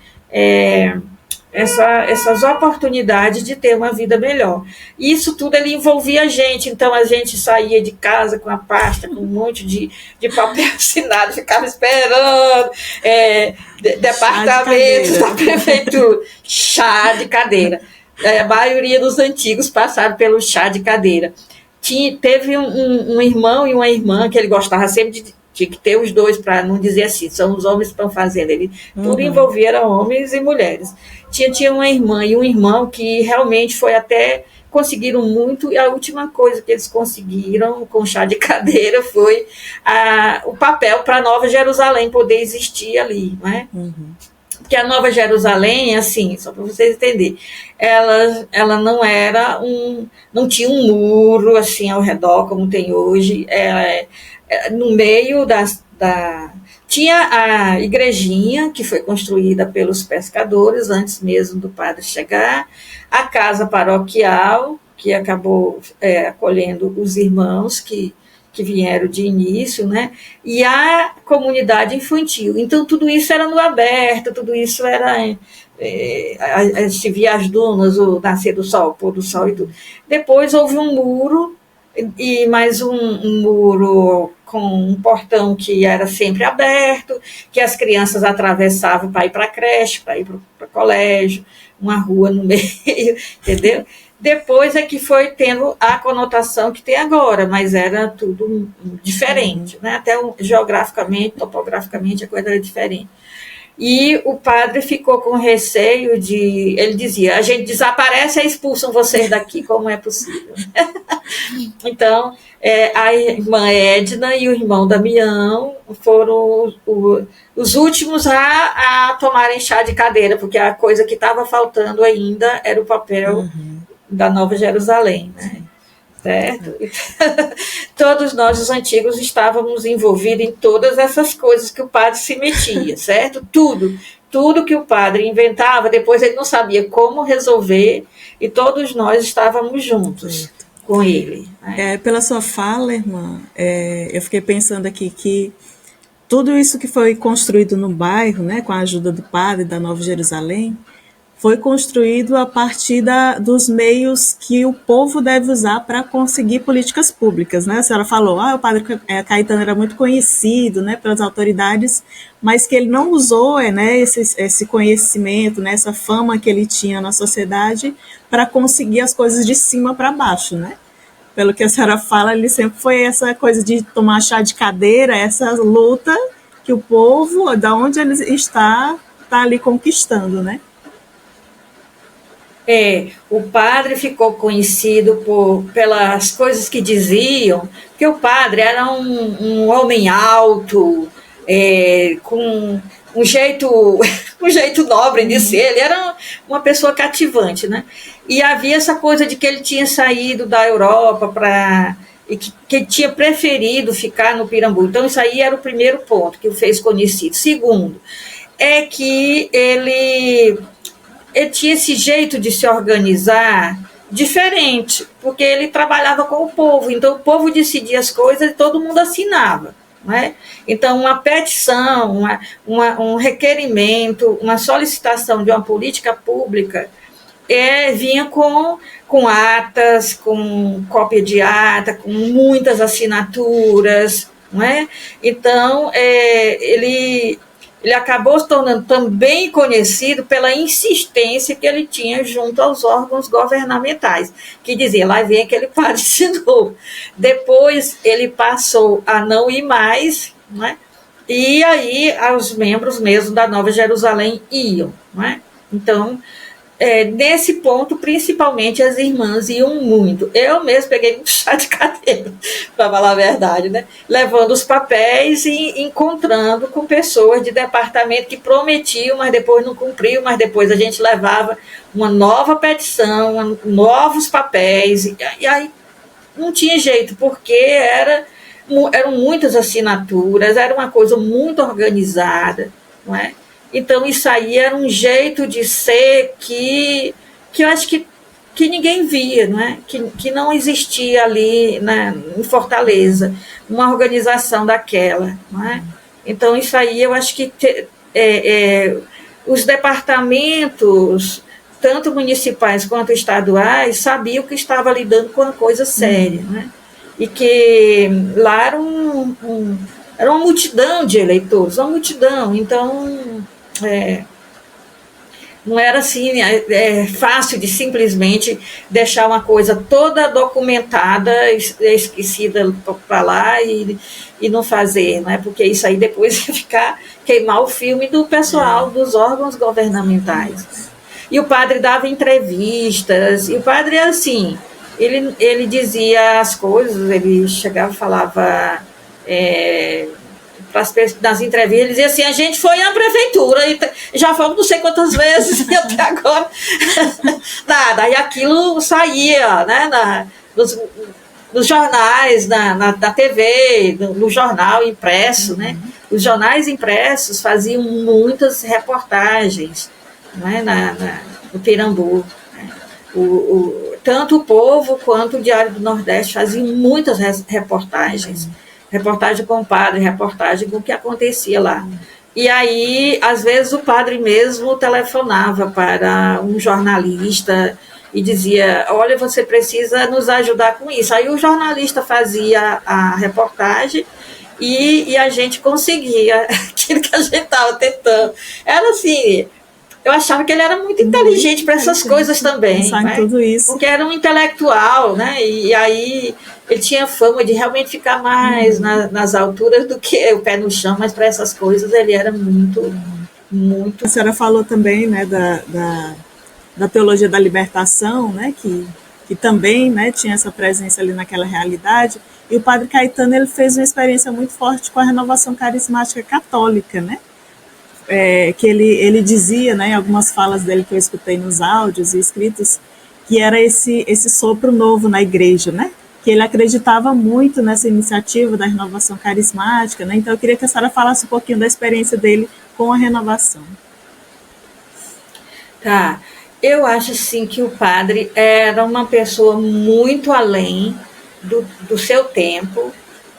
essas oportunidades de ter uma vida melhor. Isso tudo ele envolvia a gente, então a gente saía de casa com a pasta, com um monte de papel assinado, ficava esperando departamentos da prefeitura, chá de cadeira. A maioria dos antigos passaram pelo chá de cadeira. Teve um irmão e uma irmã que ele gostava sempre de tinha que ter os dois, para não dizer assim, são os homens que estão fazendo. Ele tudo envolvia eram homens e mulheres. Tinha uma irmã e um irmão que realmente foi até conseguiram muito, e a última coisa que eles conseguiram com chá de cadeira foi o papel para a Nova Jerusalém poder existir ali, né? Porque a Nova Jerusalém, assim, só para vocês entenderem, ela não era não tinha um muro assim ao redor como tem hoje. No meio tinha a igrejinha que foi construída pelos pescadores antes mesmo do padre chegar, a casa paroquial que acabou acolhendo os irmãos que vieram de início, né? E a comunidade infantil. Então tudo isso era no aberto, tudo isso era a gente via as dunas, o nascer do sol, o pôr do sol e tudo. Depois houve um muro e mais um muro com um portão que era sempre aberto, que as crianças atravessavam para ir para a creche, para ir para o colégio, uma rua no meio, entendeu? Depois é que foi tendo a conotação que tem agora, mas era tudo diferente, né? Até geograficamente, topograficamente, a coisa era diferente. E o padre ficou com receio ele dizia, a gente desaparece e expulsam vocês daqui, como é possível? Então, a irmã Edna e o irmão Damião foram os últimos a tomarem chá de cadeira, porque a coisa que estava faltando ainda era o papel da Nova Jerusalém, né? Certo? Todos nós, os antigos, estávamos envolvidos em todas essas coisas que o padre se metia, certo? Tudo que o padre inventava, depois ele não sabia como resolver, e todos nós estávamos juntos com ele. Né? Pela sua fala, irmã, eu fiquei pensando aqui que tudo isso que foi construído no bairro, né, com a ajuda do padre da Nova Jerusalém, foi construído a partir dos meios que o povo deve usar para conseguir políticas públicas, né? A senhora falou, o padre Caetano era muito conhecido, né, pelas autoridades, mas que ele não usou, né, esse conhecimento, né, essa fama que ele tinha na sociedade para conseguir as coisas de cima para baixo, né? Pelo que a senhora fala, ele sempre foi essa coisa de tomar chá de cadeira, essa luta que o povo, da onde ele está ali conquistando, né? O padre ficou conhecido pelas coisas que diziam, que o padre era um homem alto, com um jeito nobre de ser, ele era uma pessoa cativante, né? E havia essa coisa de que ele tinha saído da Europa e que tinha preferido ficar no Pirambu. Então, isso aí era o primeiro ponto que o fez conhecido. Segundo, é que ele tinha esse jeito de se organizar diferente, porque ele trabalhava com o povo, então o povo decidia as coisas e todo mundo assinava, Não é? Então, uma petição, um requerimento, uma solicitação de uma política pública vinha com atas, com cópia de ata, com muitas assinaturas, não é? Então, ele acabou se tornando também conhecido pela insistência que ele tinha junto aos órgãos governamentais, que dizia, lá vem aquele padre de novo. Depois ele passou a não ir mais, não é? E aí os membros mesmo da Nova Jerusalém iam, não é? Então, nesse ponto, principalmente, as irmãs iam muito. Eu mesmo peguei muito chá de cadeira, para falar a verdade, né? Levando os papéis e encontrando com pessoas de departamento que prometiam, mas depois não cumpriam, mas depois a gente levava uma nova petição, novos papéis, e aí não tinha jeito, porque eram muitas assinaturas, era uma coisa muito organizada, não é? Então, isso aí era um jeito de ser que eu acho que ninguém via, não é? Que não existia ali, né, em Fortaleza uma organização daquela. Não é? Então, isso aí eu acho que os departamentos, tanto municipais quanto estaduais, sabiam que estava lidando com uma coisa séria. Não é? E que lá era uma multidão de eleitores, uma multidão. Então, não era assim fácil de simplesmente deixar uma coisa toda documentada, esquecida para lá e não fazer, não é? Porque isso aí depois ia queimar o filme do pessoal dos órgãos governamentais. E o padre dava entrevistas, e o padre era assim, ele dizia as coisas, ele chegava e falava... nas entrevistas, ele dizia assim, a gente foi à prefeitura e já fomos não sei quantas vezes e até agora nada, e aquilo saía, né, nos jornais, na TV, no jornal impresso, né? Os jornais impressos faziam muitas reportagens, né, no Pirambu, né? Tanto o Povo quanto o Diário do Nordeste faziam muitas reportagens com o padre, reportagem com o que acontecia lá. E aí, às vezes, o padre mesmo telefonava para um jornalista e dizia, olha, você precisa nos ajudar com isso. Aí o jornalista fazia a reportagem e a gente conseguia aquilo que a gente estava tentando. Era assim... Eu achava que ele era muito inteligente para essas coisas também, né? Tudo isso. Porque era um intelectual, né? E aí ele tinha fama de realmente ficar mais nas alturas do que o pé no chão, mas para essas coisas ele era muito, muito... A senhora falou também, né, da teologia da libertação, né, que também, né, tinha essa presença ali naquela realidade, e o padre Caetano ele fez uma experiência muito forte com a renovação carismática católica, né? Que ele dizia, né, em algumas falas dele que eu escutei nos áudios e escritos, que era esse sopro novo na igreja, né? Que ele acreditava muito nessa iniciativa da renovação carismática, né? Então eu queria que a senhora falasse um pouquinho da experiência dele com a renovação. Tá, eu acho assim que o padre era uma pessoa muito além do seu tempo,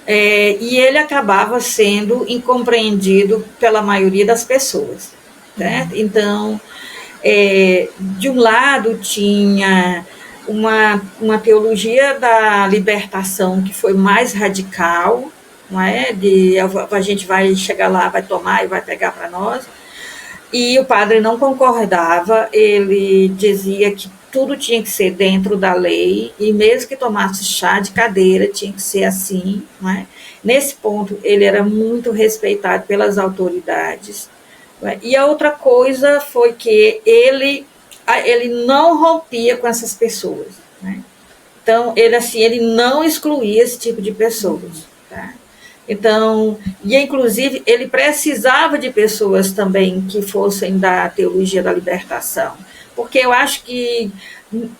e ele acabava sendo incompreendido pela maioria das pessoas, né? Então, de um lado tinha uma teologia da libertação que foi mais radical, não é? A gente vai chegar lá, vai tomar e vai pegar para nós, e o padre não concordava, ele dizia que tudo tinha que ser dentro da lei, e mesmo que tomasse chá de cadeira, tinha que ser assim, não é? Nesse ponto, ele era muito respeitado pelas autoridades. Não é? E a outra coisa foi que ele não rompia com essas pessoas. Né? Então, ele não excluía esse tipo de pessoas. Tá? Então, e inclusive, ele precisava de pessoas também que fossem da teologia da libertação, porque eu acho que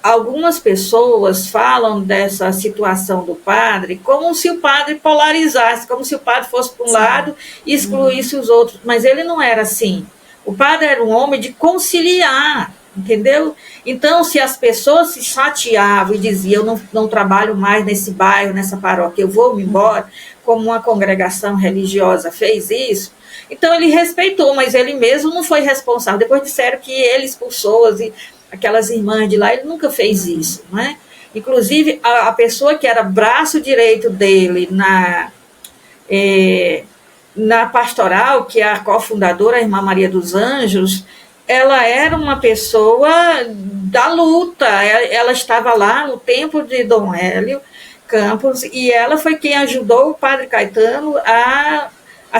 algumas pessoas falam dessa situação do padre como se o padre polarizasse, como se o padre fosse para um lado e excluísse os outros, mas ele não era assim. O padre era um homem de conciliar, entendeu? Então, se as pessoas se chateavam e diziam, eu não trabalho mais nesse bairro, nessa paróquia, eu vou me embora, como uma congregação religiosa fez isso, então ele respeitou, mas ele mesmo não foi responsável. Depois disseram que ele expulsou aquelas irmãs de lá, ele nunca fez isso, não é? Inclusive, a pessoa que era braço direito dele na pastoral, que é a cofundadora, a irmã Maria dos Anjos, ela era uma pessoa da luta, ela estava lá no tempo de Dom Hélio Campos, e ela foi quem ajudou o padre Caetano a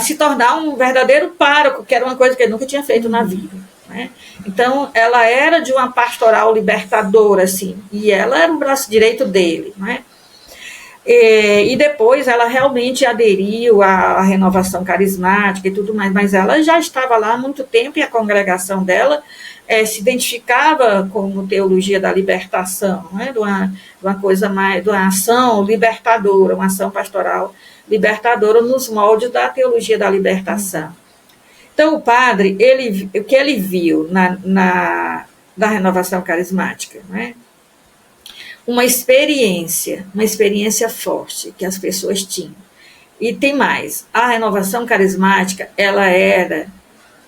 se tornar um verdadeiro pároco, que era uma coisa que ele nunca tinha feito na vida, né? Então, ela era de uma pastoral libertadora, assim, e ela era o braço direito dele, né? E depois ela realmente aderiu à renovação carismática e tudo mais, mas ela já estava lá há muito tempo e a congregação dela se identificava como teologia da libertação, né? de uma coisa mais, de uma ação libertadora, uma ação pastoral libertadora nos moldes da teologia da libertação. Então, o padre, o que ele viu na renovação carismática, né? Uma experiência forte que as pessoas tinham. E tem mais, a renovação carismática, ela era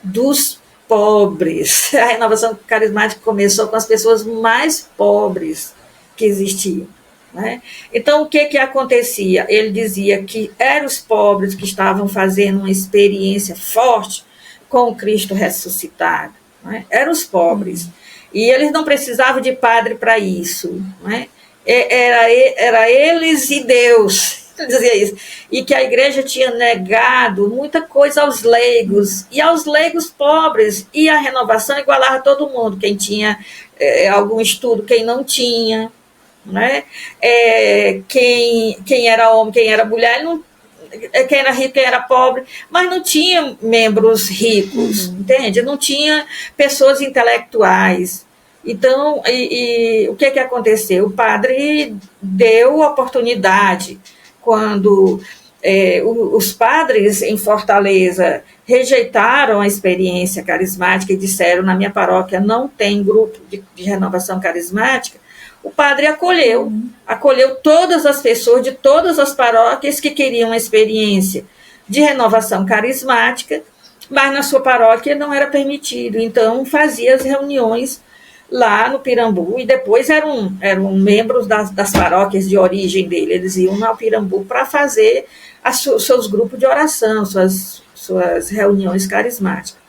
dos pobres. A renovação carismática começou com as pessoas mais pobres que existiam, né? Então, o que acontecia? Ele dizia que eram os pobres que estavam fazendo uma experiência forte com o Cristo ressuscitado, né? Eram os pobres. E eles não precisavam de padre para isso, né? Era eles e Deus, ele dizia isso. E que a igreja tinha negado muita coisa aos leigos, e aos leigos pobres, e a renovação igualava todo mundo, quem tinha algum estudo, quem não tinha, né? Quem era homem, quem era mulher, quem era rico, quem era pobre, mas não tinha membros ricos, entende? Não tinha pessoas intelectuais. Então, o que aconteceu? O padre deu oportunidade quando os padres em Fortaleza rejeitaram a experiência carismática e disseram, na minha paróquia não tem grupo de renovação carismática. O padre acolheu todas as pessoas de todas as paróquias que queriam uma experiência de renovação carismática, mas na sua paróquia não era permitido. Então, fazia as reuniões lá no Pirambu, e depois eram membros das paróquias de origem dele. Eles iam ao Pirambu para fazer seus grupos de oração, suas reuniões carismáticas.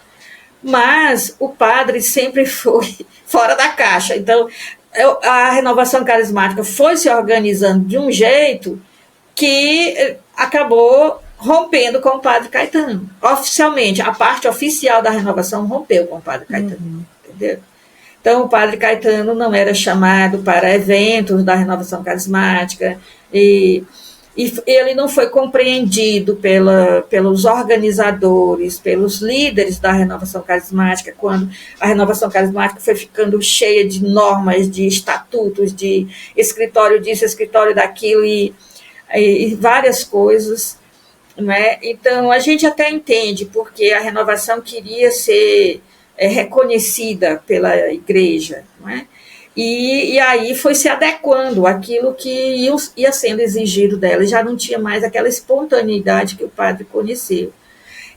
Mas o padre sempre foi fora da caixa. Então, a renovação carismática foi se organizando de um jeito que acabou rompendo com o padre Caetano. Oficialmente, a parte oficial da renovação rompeu com o padre Caetano, entendeu? Então, o padre Caetano não era chamado para eventos da renovação carismática, e ele não foi compreendido pelos organizadores, pelos líderes da renovação carismática, quando a renovação carismática foi ficando cheia de normas, de estatutos, de escritório disso, escritório daquilo, e várias coisas, né? Então, a gente até entende, porque a renovação queria ser reconhecida pela igreja, não é? E aí foi se adequando àquilo que ia sendo exigido dela, já não tinha mais aquela espontaneidade que o padre conheceu.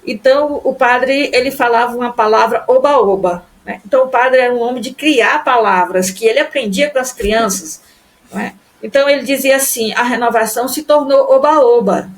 Então, o padre, ele falava uma palavra oba-oba, né? Então, o padre era um homem de criar palavras, que ele aprendia com as crianças, não é? Então, ele dizia assim, a renovação se tornou oba-oba,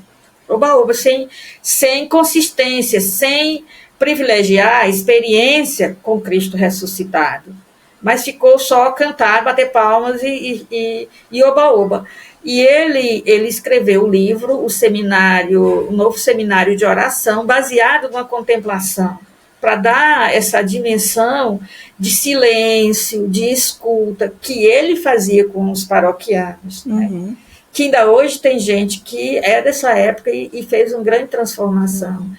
sem consistência, sem privilegiar a experiência com Cristo ressuscitado, mas ficou só cantar, bater palmas e oba-oba. E ele escreveu o livro, o novo seminário de oração, baseado numa contemplação, para dar essa dimensão de silêncio, de escuta, que ele fazia com os paroquianos, né? Que ainda hoje tem gente que é dessa época e fez uma grande transformação.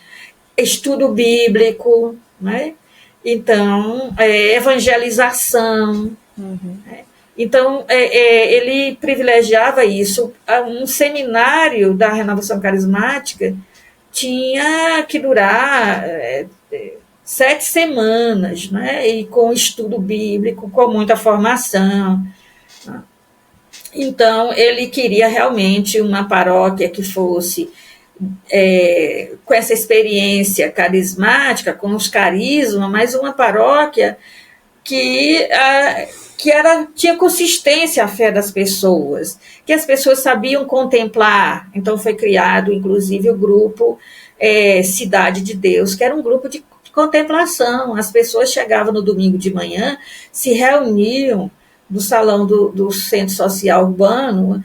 Estudo bíblico, né? Então, evangelização. Né? Então, ele privilegiava isso. Um seminário da renovação carismática tinha que durar 7 semanas, né? E com estudo bíblico, com muita formação. Então, ele queria realmente uma paróquia que fosse com essa experiência carismática, com os carismas, mas uma paróquia que tinha consistência a fé das pessoas, que as pessoas sabiam contemplar. Então, foi criado, inclusive, o grupo Cidade de Deus, que era um grupo de contemplação. As pessoas chegavam no domingo de manhã, se reuniam no salão do Centro Social Urbano,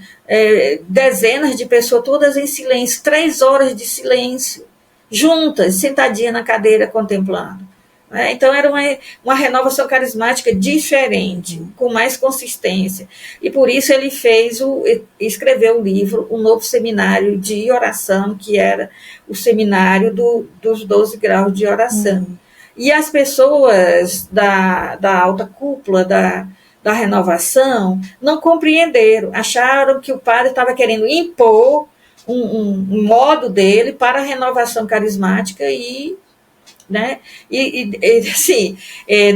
dezenas de pessoas, todas em silêncio, 3 horas de silêncio, juntas, sentadinha na cadeira, contemplando. Então, era uma renovação carismática diferente, com mais consistência. E por isso ele escreveu o livro, O Novo Seminário de Oração, que era o seminário dos 12 graus de oração. E as pessoas da alta cúpula, da renovação, não compreenderam, acharam que o padre estava querendo impor um modo dele para a renovação carismática né? Assim,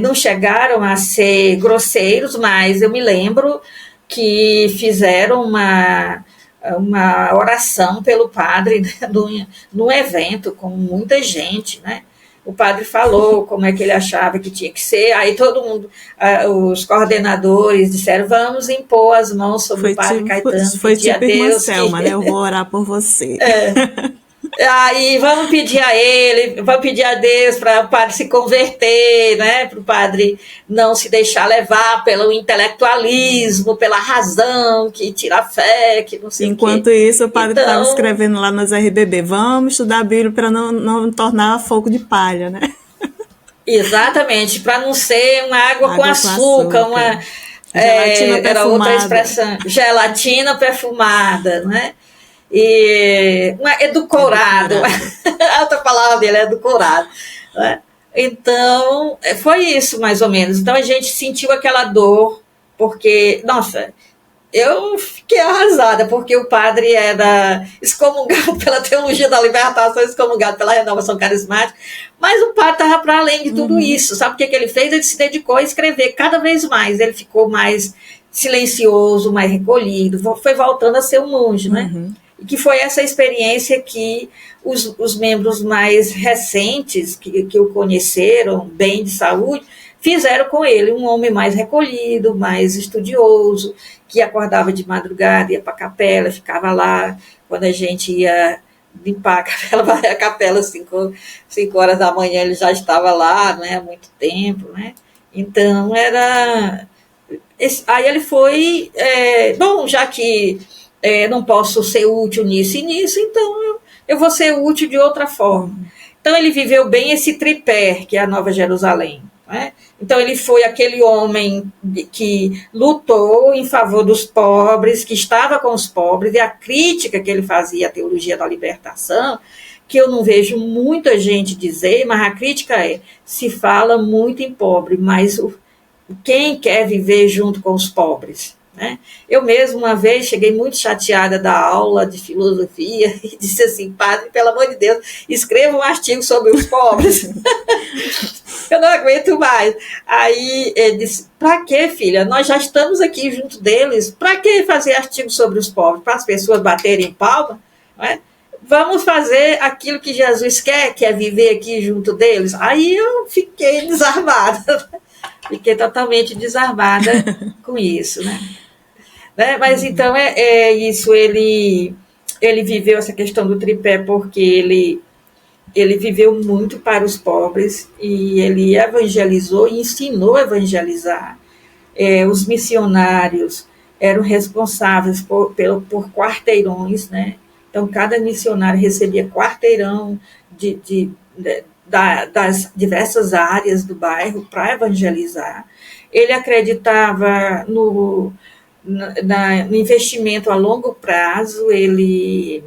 não chegaram a ser grosseiros, mas eu me lembro que fizeram uma oração pelo padre, né, num evento com muita gente, né? O padre falou como é que ele achava que tinha que ser, aí todo mundo, os coordenadores disseram, vamos impor as mãos sobre o padre Caetano. Foi tipo irmã Selma, né? Eu vou orar por você. Aí vamos pedir a Deus para o padre se converter, né? Para o padre não se deixar levar pelo intelectualismo, pela razão, que tira a fé, que não sei Enquanto o quê. isso, o padre estava escrevendo lá nas RBB, vamos estudar a Bíblia para não tornar fogo de palha, né? Exatamente, para não ser uma água com açúcar. Uma gelatina perfumada. Era outra expressão, gelatina perfumada, né? E edulcorado, a outra palavra dele é edulcorado, né? Então, foi isso mais ou menos. Então, a gente sentiu aquela dor, porque, nossa, eu fiquei arrasada, porque o padre era excomungado pela teologia da libertação, excomungado pela renovação carismática, mas o padre estava para além de tudo isso. Sabe o que ele fez? Ele se dedicou a escrever cada vez mais, ele ficou mais silencioso, mais recolhido, foi voltando a ser um monge, né? E que foi essa experiência que os membros mais recentes, que o conheceram bem de saúde, fizeram com ele, um homem mais recolhido, mais estudioso, que acordava de madrugada, ia para a capela, ficava lá, quando a gente ia limpar a capela 5 horas da manhã, ele já estava lá, né, há muito tempo, né? Então, aí ele foi, bom, já que não posso ser útil nisso e nisso, então eu vou ser útil de outra forma. Então, ele viveu bem esse tripé, que é a Nova Jerusalém, né? Então, ele foi aquele homem que lutou em favor dos pobres, que estava com os pobres, e a crítica que ele fazia à teologia da libertação, que eu não vejo muita gente dizer, mas a crítica se fala muito em pobre, mas quem quer viver junto com os pobres? Né? Eu mesma, uma vez, cheguei muito chateada da aula de filosofia e disse assim, padre, pelo amor de Deus, escreva um artigo sobre os pobres. Eu não aguento mais. Aí ele disse, para que, filha? Nós já estamos aqui junto deles, para que fazer artigo sobre os pobres? Para as pessoas baterem palma? Não é? Vamos fazer aquilo que Jesus quer, que é viver aqui junto deles. Aí eu fiquei desarmada. Fiquei totalmente desarmada com isso, né? Mas então isso, ele viveu essa questão do tripé porque ele viveu muito para os pobres e ele evangelizou e ensinou a evangelizar. Os missionários eram responsáveis por quarteirões, né? Então, cada missionário recebia quarteirão das diversas áreas do bairro para evangelizar. Ele acreditava no investimento a longo prazo, ele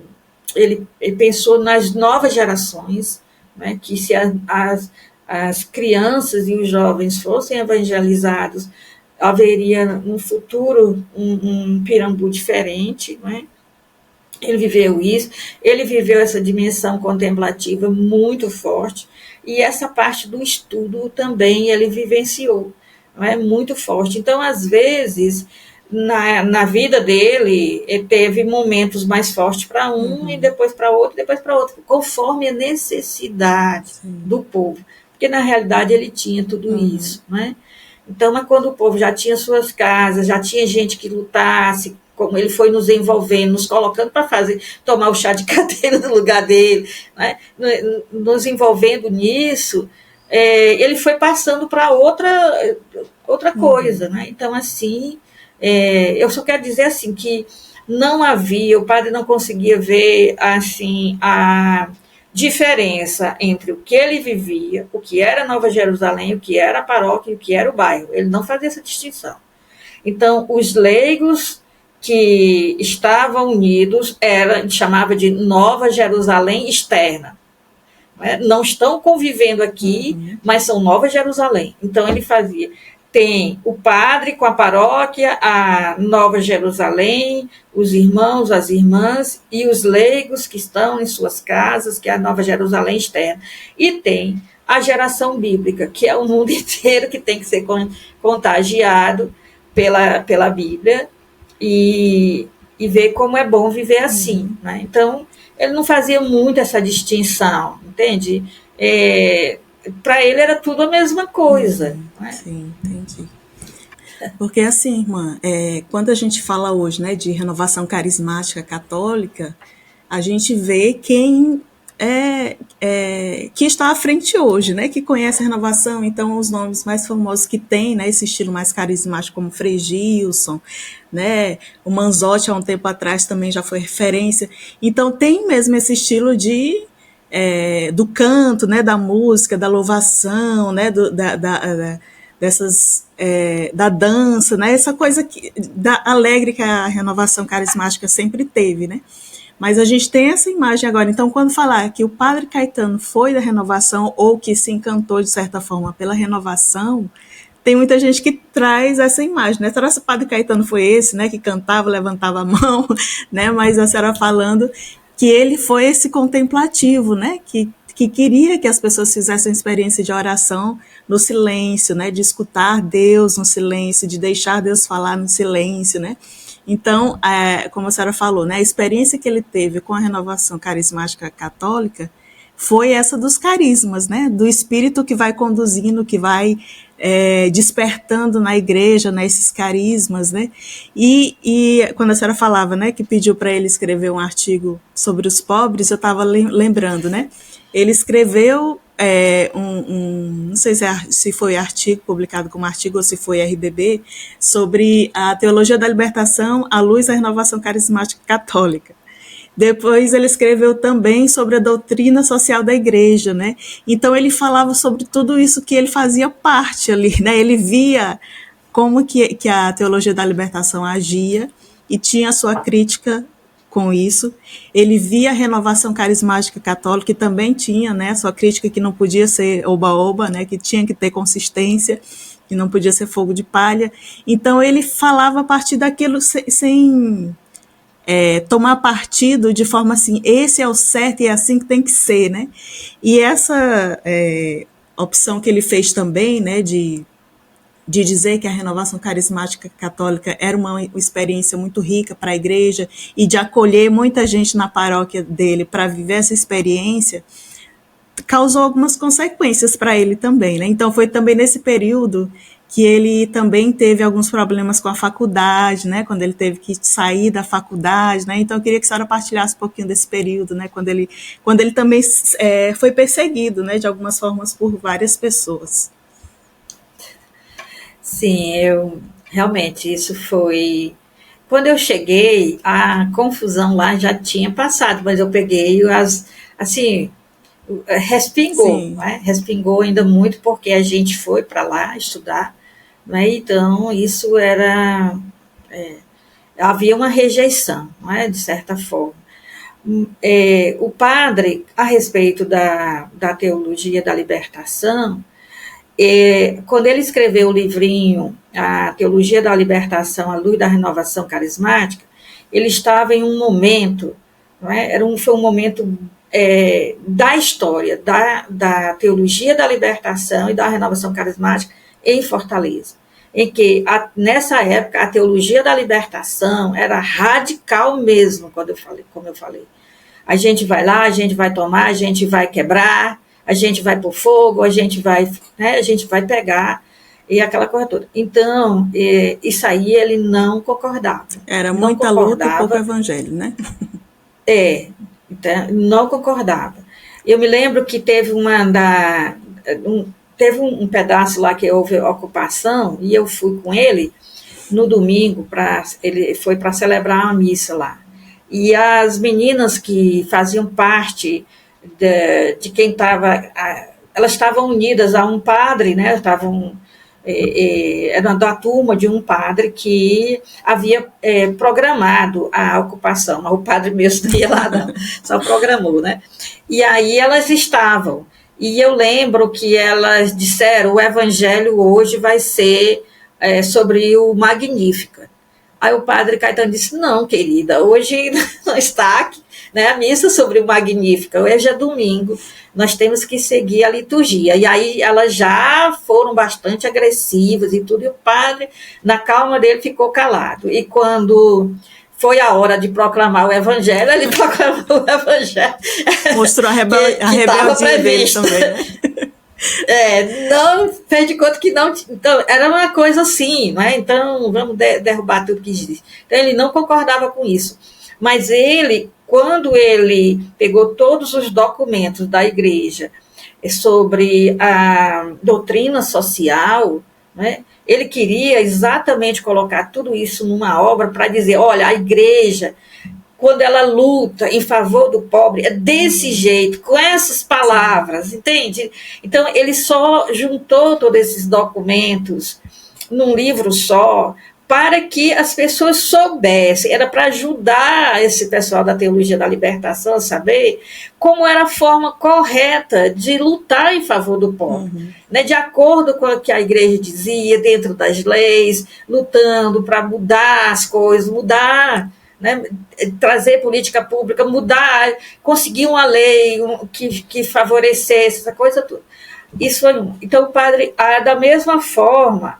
pensou nas novas gerações, né, que se as crianças e os jovens fossem evangelizados, haveria no futuro um Pirambu diferente, né? Ele viveu isso, ele viveu essa dimensão contemplativa muito forte, e essa parte do estudo também ele vivenciou, não é? Muito forte. Então, às vezes, na vida dele, ele teve momentos mais fortes para e depois para outro, depois para outro, conforme a necessidade do povo. Porque, na realidade, ele tinha tudo isso, né? Então, mas quando o povo já tinha suas casas, já tinha gente que lutasse, como ele foi nos envolvendo, nos colocando para tomar o chá de cadeira no lugar dele, né? Nos envolvendo nisso, ele foi passando para outra coisa, né? Então, assim, eu só quero dizer assim que não havia, o padre não conseguia ver assim a diferença entre o que ele vivia, o que era Nova Jerusalém, o que era a paróquia e o que era o bairro. Ele não fazia essa distinção. Então, os leigos que estavam unidos chamava de Nova Jerusalém externa. Não estão convivendo aqui, mas são Nova Jerusalém. Então, ele fazia. Tem o padre com a paróquia, a Nova Jerusalém, os irmãos, as irmãs e os leigos que estão em suas casas, que é a Nova Jerusalém externa. E tem a geração bíblica, que é o mundo inteiro que tem que ser contagiado pela Bíblia e ver como é bom viver assim. Né? Então, ele não fazia muito essa distinção, entende? Para ele era tudo a mesma coisa. Né? Sim, entendi. Porque assim, irmã, quando a gente fala hoje, né, de renovação carismática católica, a gente vê quem que está à frente hoje, né, que conhece a renovação. Então, os nomes mais famosos que tem, né, esse estilo mais carismático, como Frei Gilson, né, o Manzotti, há um tempo atrás, também já foi referência. Então, tem mesmo esse estilo do canto, né, da música, da louvação, né, da dança, né, essa coisa alegre que a renovação carismática sempre teve, né. Mas a gente tem essa imagem agora. Então, quando falar que o padre Caetano foi da renovação ou que se encantou, de certa forma, pela renovação, tem muita gente que traz essa imagem, né? Será que o padre Caetano foi esse, né, que cantava, levantava a mão, né? Mas a senhora falando que ele foi esse contemplativo, né, que queria que as pessoas fizessem uma experiência de oração no silêncio, né, de escutar Deus no silêncio, de deixar Deus falar no silêncio, né? Então, como a senhora falou, né, a experiência que ele teve com a renovação carismática católica foi essa dos carismas, né, do espírito que vai conduzindo, que vai despertando na igreja, né, esses carismas, né, e quando a senhora falava, né, que pediu para ele escrever um artigo sobre os pobres, eu estava lembrando, né, ele escreveu não sei se foi artigo, publicado como artigo ou se foi RBB, sobre a teologia da libertação à luz da renovação carismática católica. Depois ele escreveu também sobre a doutrina social da igreja, né? Então ele falava sobre tudo isso que ele fazia parte ali, né? Ele via como que a teologia da libertação agia e tinha a sua crítica com isso. Ele via a renovação carismática católica, que também tinha, né, sua crítica, que não podia ser oba-oba, né, que tinha que ter consistência, que não podia ser fogo de palha. Então ele falava a partir daquilo sem tomar partido de forma assim, esse é o certo e é assim que tem que ser, né? E essa opção que ele fez também, né, de dizer que a renovação carismática católica era uma experiência muito rica para a igreja e de acolher muita gente na paróquia dele para viver essa experiência, causou algumas consequências para ele também, né? Então foi também nesse período que ele também teve alguns problemas com a faculdade, né? Quando ele teve que sair da faculdade, né? Então eu queria que a senhora partilhasse um pouquinho desse período, né? Quando ele também foi perseguido, né? De algumas formas por várias pessoas. Sim, realmente, isso foi... Quando eu cheguei, a confusão lá já tinha passado, mas eu peguei assim, respingou, né? Respingou ainda muito, porque a gente foi para lá estudar, né? Então isso havia uma rejeição, né? De certa forma. O padre, a respeito da teologia da libertação, quando ele escreveu o livrinho A Teologia da Libertação à Luz da Renovação Carismática, ele estava em um momento, não é? Foi um momento da história da teologia da libertação e da renovação carismática em Fortaleza, em que, nessa época, a teologia da libertação era radical mesmo, como eu falei. A gente vai lá, a gente vai tomar, a gente vai quebrar, a gente vai pôr fogo, a gente vai pegar, e aquela coisa toda. Então, isso aí ele não concordava. Era muita luta e pouco evangelho, né? Então, não concordava. Eu me lembro que teve um pedaço lá que houve ocupação, e eu fui com ele no domingo, ele foi para celebrar uma missa lá. E as meninas que faziam parte de quem estava, elas estavam unidas a um padre, né? Era da turma de um padre que havia programado a ocupação, mas o padre mesmo não ia lá, não, só programou, né? E aí elas estavam, e eu lembro que elas disseram: o evangelho hoje vai ser sobre o Magnífica. Aí o padre Caetano disse: não, querida, hoje não está aqui, né, a missa sobre o Magnífica, hoje é domingo, nós temos que seguir a liturgia. E aí elas já foram bastante agressivas e tudo, e o padre, na calma dele, ficou calado. E quando foi a hora de proclamar o evangelho, ele proclamou o evangelho. Mostrou a rebeldia dele também, né? Não fez de conta que não. Então, era uma coisa assim, né? Então, vamos derrubar tudo que diz. Então, ele não concordava com isso. Mas ele, quando ele pegou todos os documentos da igreja sobre a doutrina social, né, ele queria exatamente colocar tudo isso numa obra para dizer: olha, a igreja, quando ela luta em favor do pobre, é desse jeito, com essas palavras, entende? Então, ele só juntou todos esses documentos num livro só, para que as pessoas soubessem, era para ajudar esse pessoal da teologia da libertação a saber como era a forma correta de lutar em favor do pobre, né, de acordo com o que a igreja dizia, dentro das leis, lutando para mudar as coisas, mudar, né, trazer política pública, mudar, conseguir uma lei que favorecesse essa coisa toda. Isso foi um. Então, o padre, da mesma forma,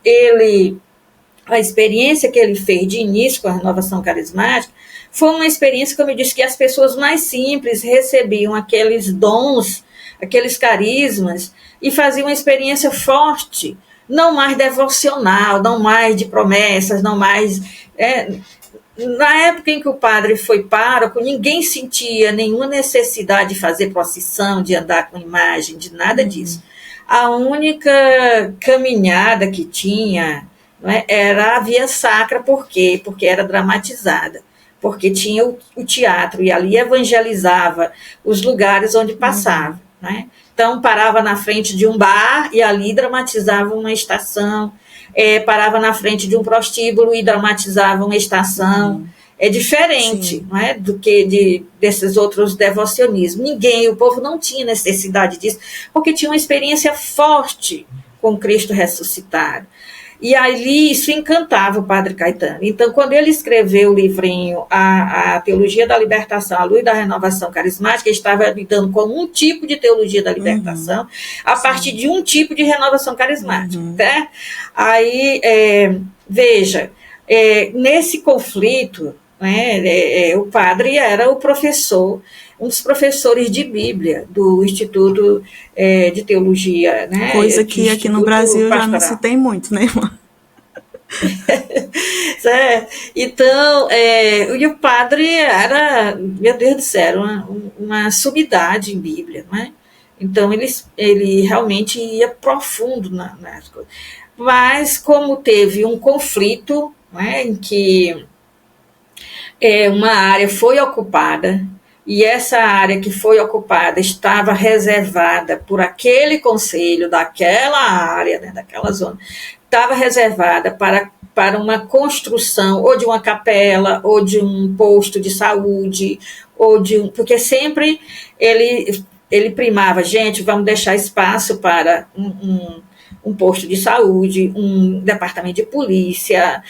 a experiência que ele fez de início com a renovação carismática foi uma experiência, como eu disse, que as pessoas mais simples recebiam aqueles dons, aqueles carismas, e faziam uma experiência forte, não mais devocional, não mais de promessas, não mais... Na época em que o padre foi pároco, ninguém sentia nenhuma necessidade de fazer procissão, de andar com imagem, de nada disso. A única caminhada que tinha, né, era a via sacra. Por quê? Porque era dramatizada, porque tinha o teatro, e ali evangelizava os lugares onde passava. Né? Então, parava na frente de um bar e ali dramatizava uma estação, parava na frente de um prostíbulo e dramatizava uma estação. É diferente, não é, do que desses outros devocionismos. O povo não tinha necessidade disso, porque tinha uma experiência forte com Cristo ressuscitado. E ali isso encantava o padre Caetano. Então, quando ele escreveu o livrinho A Teologia da Libertação, à Luz da Renovação Carismática, ele estava lidando com um tipo de teologia da libertação, a partir de um tipo de renovação carismática. Né? Aí, veja, nesse conflito, né, o padre era o professor, um dos professores de Bíblia do Instituto de Teologia. Né, coisa que aqui no Brasil pastoral. Já não se tem muito, né, irmã? Então, e o padre era, meu Deus do céu, uma sumidade em Bíblia. Né? Então, ele realmente ia profundo nas coisas. Mas, como teve um conflito, né, em que uma área foi ocupada, e essa área que foi ocupada estava reservada por aquele conselho daquela área, né, daquela zona, estava reservada para uma construção ou de uma capela, ou de um posto de saúde, porque sempre ele primava: gente, vamos deixar espaço para um posto de saúde, um departamento de polícia,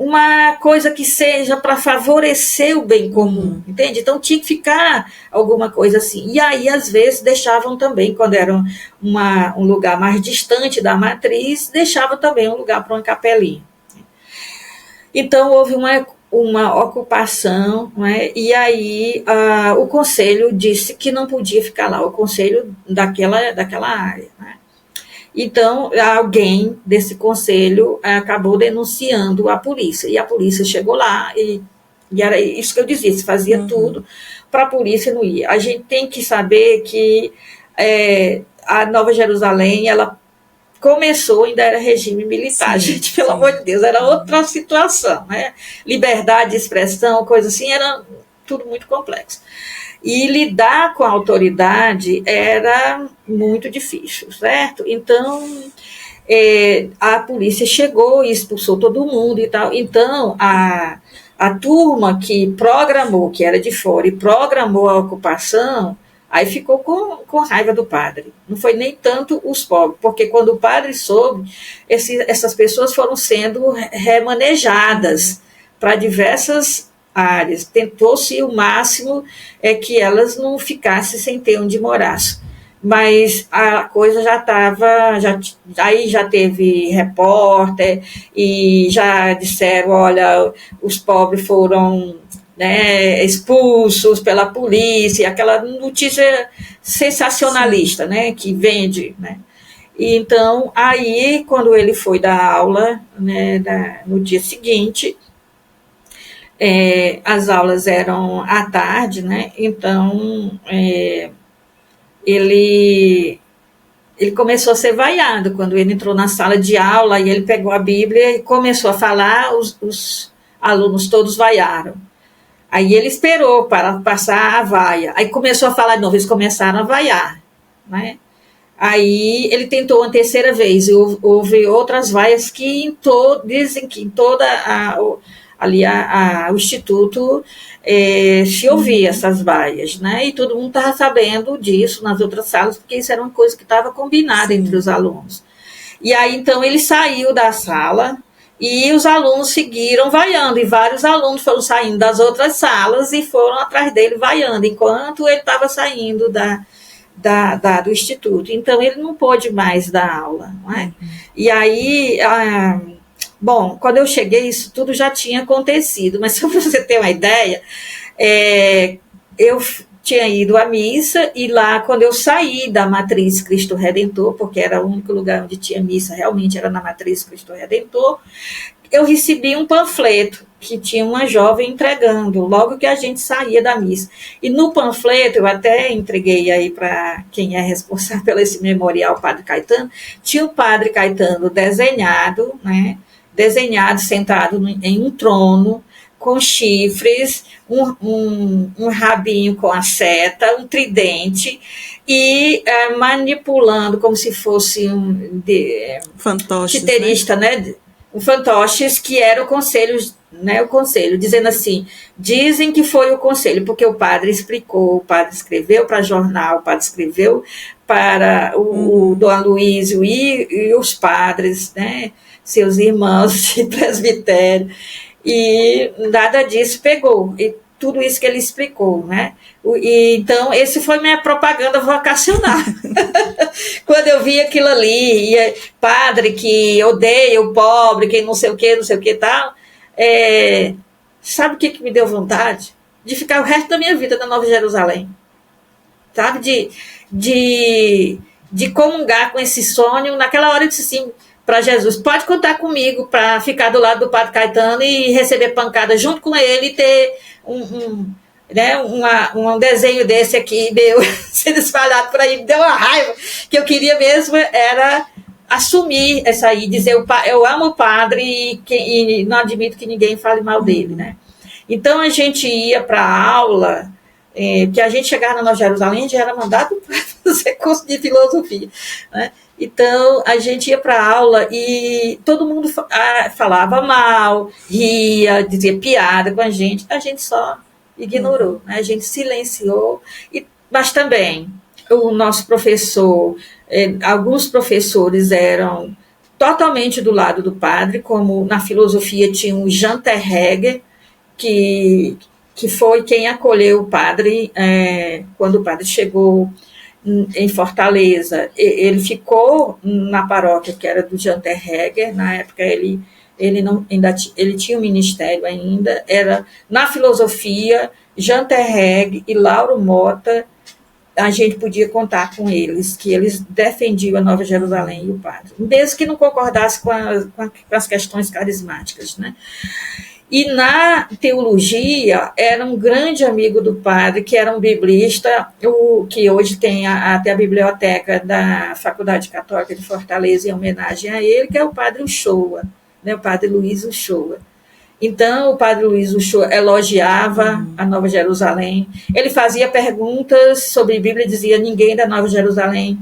uma coisa que seja para favorecer o bem comum, entende? Então tinha que ficar alguma coisa assim. E aí, às vezes, deixavam também, quando era um lugar mais distante da matriz, deixavam também um lugar para uma capelinha. Então houve uma ocupação, né? E aí o conselho disse que não podia ficar lá, o conselho daquela área, né? Então, alguém desse conselho acabou denunciando a polícia, e a polícia chegou lá, e era isso que eu dizia, se fazia tudo para a polícia não ir. A gente tem que saber que a Nova Jerusalém, ela começou, ainda era regime militar, gente, pelo amor de Deus, era outra situação, né? Liberdade de expressão, coisa assim, era tudo muito complexo. E lidar com a autoridade era muito difícil, certo? Então, a polícia chegou e expulsou todo mundo e tal. Então, a turma que programou, que era de fora, e programou a ocupação, aí ficou com raiva do padre. Não foi nem tanto os pobres, porque quando o padre soube, essas pessoas foram sendo remanejadas para diversas áreas. Tentou-se o máximo que elas não ficassem sem ter onde morar. Mas a coisa já estava, aí já teve repórter e já disseram, olha, os pobres foram, né, expulsos pela polícia, aquela notícia sensacionalista, né, que vende, né? E então, aí, quando ele foi dar aula, né, no dia seguinte, as aulas eram à tarde, né? Então ele começou a ser vaiado quando ele entrou na sala de aula, e ele pegou a Bíblia e começou a falar, os alunos todos vaiaram. Aí ele esperou para passar a vaia, aí começou a falar de novo, eles começaram a vaiar, né? Aí ele tentou uma terceira vez, e houve outras vaias que dizem que em toda ali o Instituto se ouvia essas vaias, né? E todo mundo estava sabendo disso nas outras salas, porque isso era uma coisa que estava combinada entre os alunos. E aí, então, ele saiu da sala e os alunos seguiram vaiando, e vários alunos foram saindo das outras salas e foram atrás dele vaiando, enquanto ele estava saindo do Instituto. Então, ele não pôde mais dar aula, não é? E aí... Bom, quando eu cheguei, isso tudo já tinha acontecido, mas só para você ter uma ideia, eu tinha ido à missa, e lá, quando eu saí da Matriz Cristo Redentor, porque era o único lugar onde tinha missa, realmente era na Matriz Cristo Redentor, eu recebi um panfleto que tinha uma jovem entregando, logo que a gente saía da missa. E no panfleto, eu até entreguei aí para quem é responsável pelo esse memorial, o Padre Caetano, tinha o Padre Caetano desenhado, né? Desenhado, sentado em um trono, com chifres, um rabinho com a seta, um tridente, e manipulando como se fosse fantoches, titerista, né? Um fantoches, que era o conselho, né? O conselho, dizendo assim, dizem que foi o conselho, porque o padre explicou, o padre escreveu para jornal, o padre escreveu para o Dom Aloísio e os padres, né? Seus irmãos de presbitério, e nada disso pegou, e tudo isso que ele explicou, né? Então, esse foi minha propaganda vocacional. Quando eu vi aquilo ali, padre que odeia o pobre, que não sei o que tal, sabe o que me deu vontade? De ficar o resto da minha vida na Nova Jerusalém, sabe? De comungar com esse sonho. Naquela hora eu disse assim para Jesus, pode contar comigo para ficar do lado do Padre Caetano e receber pancada junto com ele, e ter um desenho desse aqui meu sendo espalhado por aí. Me deu uma raiva, que eu queria mesmo era assumir essa aí, dizer eu amo o padre e não admito que ninguém fale mal dele, né? Então a gente ia para a aula, que a gente chegava na Nova Jerusalém, já era mandado para fazer curso de filosofia, né? Então, a gente ia para a aula e todo mundo falava mal, ria, dizia piada com a gente só ignorou, né? A gente silenciou, mas também o nosso professor, alguns professores eram totalmente do lado do padre, como na filosofia tinha o Jean Terreger, que foi quem acolheu o padre quando o padre chegou em Fortaleza. Ele ficou na paróquia que era do Jean Terreger. Na época ele tinha um ministério ainda, era na filosofia, Jean Terreger e Lauro Mota. A gente podia contar com eles, que eles defendiam a Nova Jerusalém e o padre, mesmo que não concordasse com as questões carismáticas, né? E na teologia, era um grande amigo do padre, que era um biblista, que hoje tem até a biblioteca da Faculdade Católica de Fortaleza, em homenagem a ele, que é o padre Uchoa, né, o padre Luiz Uchoa. Então, o padre Luiz Uchoa elogiava a Nova Jerusalém, ele fazia perguntas sobre Bíblia e dizia: ninguém da Nova Jerusalém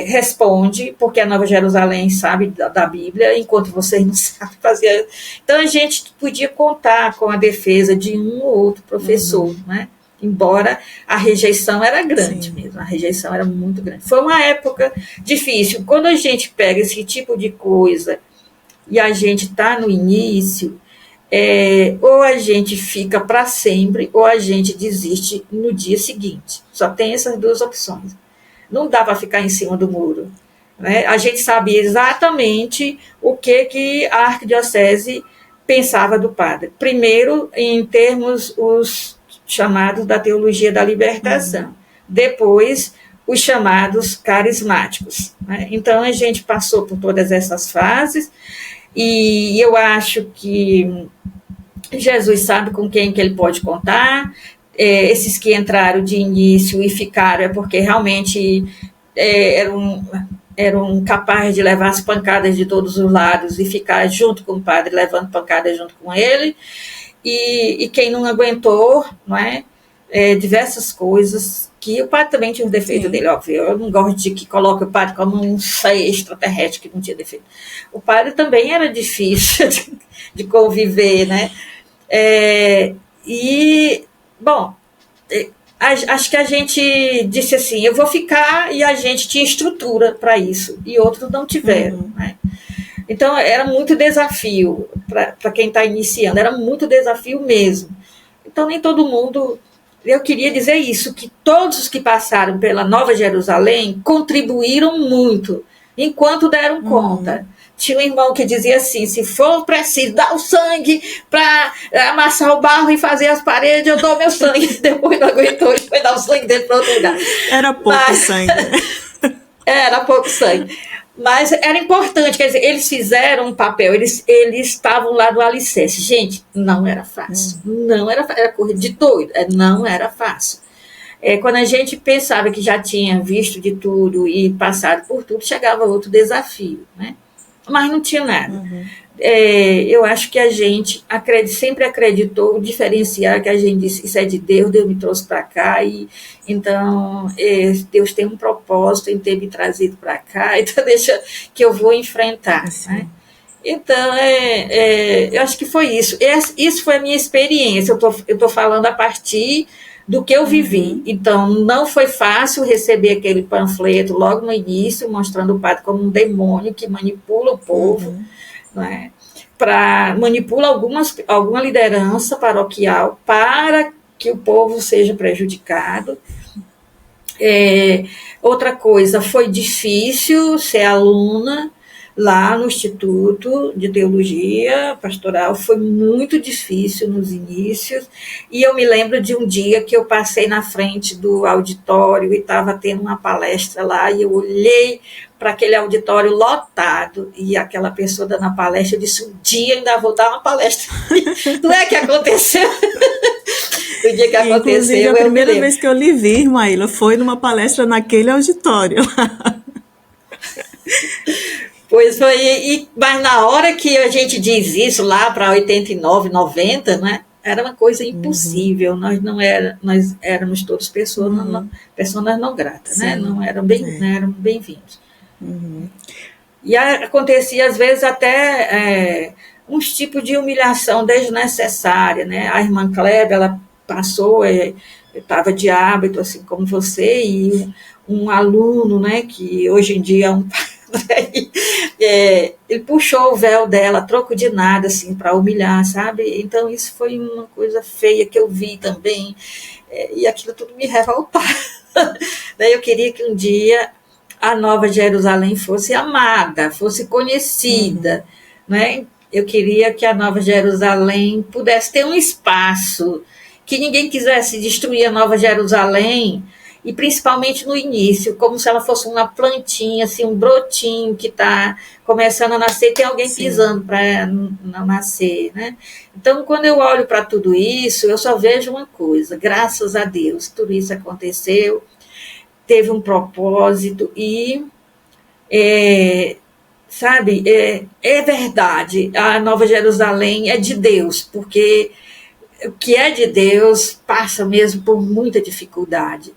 responde, porque a Nova Jerusalém sabe da Bíblia, enquanto vocês não sabem fazer. Então, a gente podia contar com a defesa de um ou outro professor, né? Embora a rejeição era grande mesmo, a rejeição era muito grande. Foi uma época difícil. Quando a gente pega esse tipo de coisa e a gente está no início, ou a gente fica para sempre, ou a gente desiste no dia seguinte. Só tem essas duas opções. Não dá para ficar em cima do muro, né? A gente sabia exatamente o que a arquidiocese pensava do padre. Primeiro, em termos os chamados da teologia da libertação. Depois, os chamados carismáticos, né? Então, a gente passou por todas essas fases. E eu acho que Jesus sabe com quem que ele pode contar. Esses que entraram de início e ficaram porque realmente eram capazes de levar as pancadas de todos os lados e ficar junto com o padre, levando pancadas junto com ele. E quem não aguentou, não é? Diversas coisas, que o padre também tinha os defeitos dele, óbvio. Eu não gosto de que coloque o padre como um ser extraterrestre que não tinha defeito. O padre também era difícil de conviver, né? Bom, acho que a gente disse assim: eu vou ficar, e a gente tinha estrutura para isso, e outros não tiveram, né? Então, era muito desafio para quem está iniciando, era muito desafio mesmo. Então, nem todo mundo... Eu queria dizer isso, que todos os que passaram pela Nova Jerusalém contribuíram muito, enquanto deram conta. Tinha um irmão que dizia assim: se for preciso dar o sangue para amassar o barro e fazer as paredes, eu dou meu sangue. Depois não aguentou e foi dar o sangue dele para outro lugar. Era pouco sangue. Era pouco sangue. Mas era importante, quer dizer, eles fizeram um papel, eles estavam lá do alicerce. Gente, não era fácil, não era fácil, era corrida de doido, não era fácil. Quando a gente pensava que já tinha visto de tudo e passado por tudo, chegava outro desafio, né? Mas não tinha nada. Eu acho que a gente sempre acreditou, diferenciar, que a gente disse: isso é de Deus, Deus me trouxe para cá, e então Deus tem um propósito em ter me trazido para cá, então deixa que eu vou enfrentar, né? Então, eu acho que foi isso. Isso foi a minha experiência. Eu tô falando a partir do que eu vivi. Então, não foi fácil receber aquele panfleto logo no início, mostrando o padre como um demônio que manipula o povo, né? Manipula alguma liderança paroquial para que o povo seja prejudicado. Outra coisa, foi difícil ser aluna lá no Instituto de Teologia Pastoral, foi muito difícil nos inícios, e eu me lembro de um dia que eu passei na frente do auditório e estava tendo uma palestra lá, e eu olhei para aquele auditório lotado, e aquela pessoa dando a palestra, eu disse: um dia ainda vou dar uma palestra. Não é que aconteceu? O dia que aconteceu, inclusive, a primeira vez que eu lhe vi, Irmaíla, foi numa palestra naquele auditório. Pois foi, mas na hora que a gente diz isso, lá para 89, 90, né, era uma coisa impossível. Nós éramos todos pessoas não gratas, né? Não eram bem-vindos. E acontecia, às vezes, até uns tipos de humilhação desnecessária, né? A irmã Kleber, ela passou, estava de hábito, assim como você, e um aluno, né, que hoje em dia é um Ele puxou o véu dela, a troco de nada, assim, para humilhar, sabe? Então, isso foi uma coisa feia que eu vi também, e aquilo tudo me revoltava. Daí eu queria que um dia a Nova Jerusalém fosse amada, fosse conhecida, né? Eu queria que a Nova Jerusalém pudesse ter um espaço, que ninguém quisesse destruir a Nova Jerusalém, e principalmente no início, como se ela fosse uma plantinha, assim, um brotinho que está começando a nascer, tem alguém Sim. pisando para não nascer, né? Então, quando eu olho para tudo isso, eu só vejo uma coisa: graças a Deus, tudo isso aconteceu, teve um propósito e, sabe, é verdade, a Nova Jerusalém é de Deus, porque o que é de Deus passa mesmo por muita dificuldade.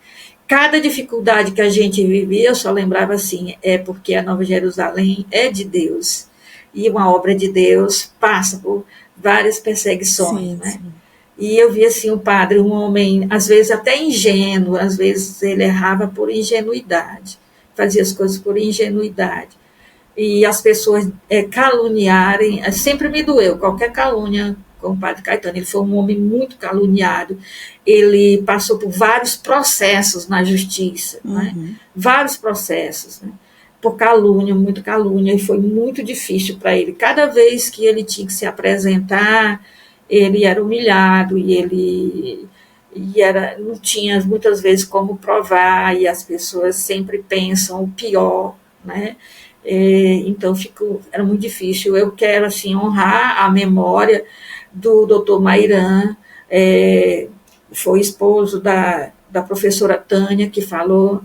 Cada dificuldade que a gente vivia, eu só lembrava assim, é porque a Nova Jerusalém é de Deus. E uma obra de Deus passa por várias perseguições, Sim, né? sim. E eu via assim o padre, um homem, às vezes até ingênuo, às vezes ele errava por ingenuidade, fazia as coisas por ingenuidade. E as pessoas caluniarem, sempre me doeu, qualquer calúnia com o padre Caetano. Ele foi um homem muito caluniado, ele passou por vários processos na justiça, né? Vários processos, né? Por calúnia, muito calúnia, e foi muito difícil para ele. Cada vez que ele tinha que se apresentar, ele era humilhado não tinha muitas vezes como provar, e as pessoas sempre pensam o pior, né? Então era muito difícil. Eu quero assim honrar a memória do Dr. Mairan, foi esposo da professora Tânia, que falou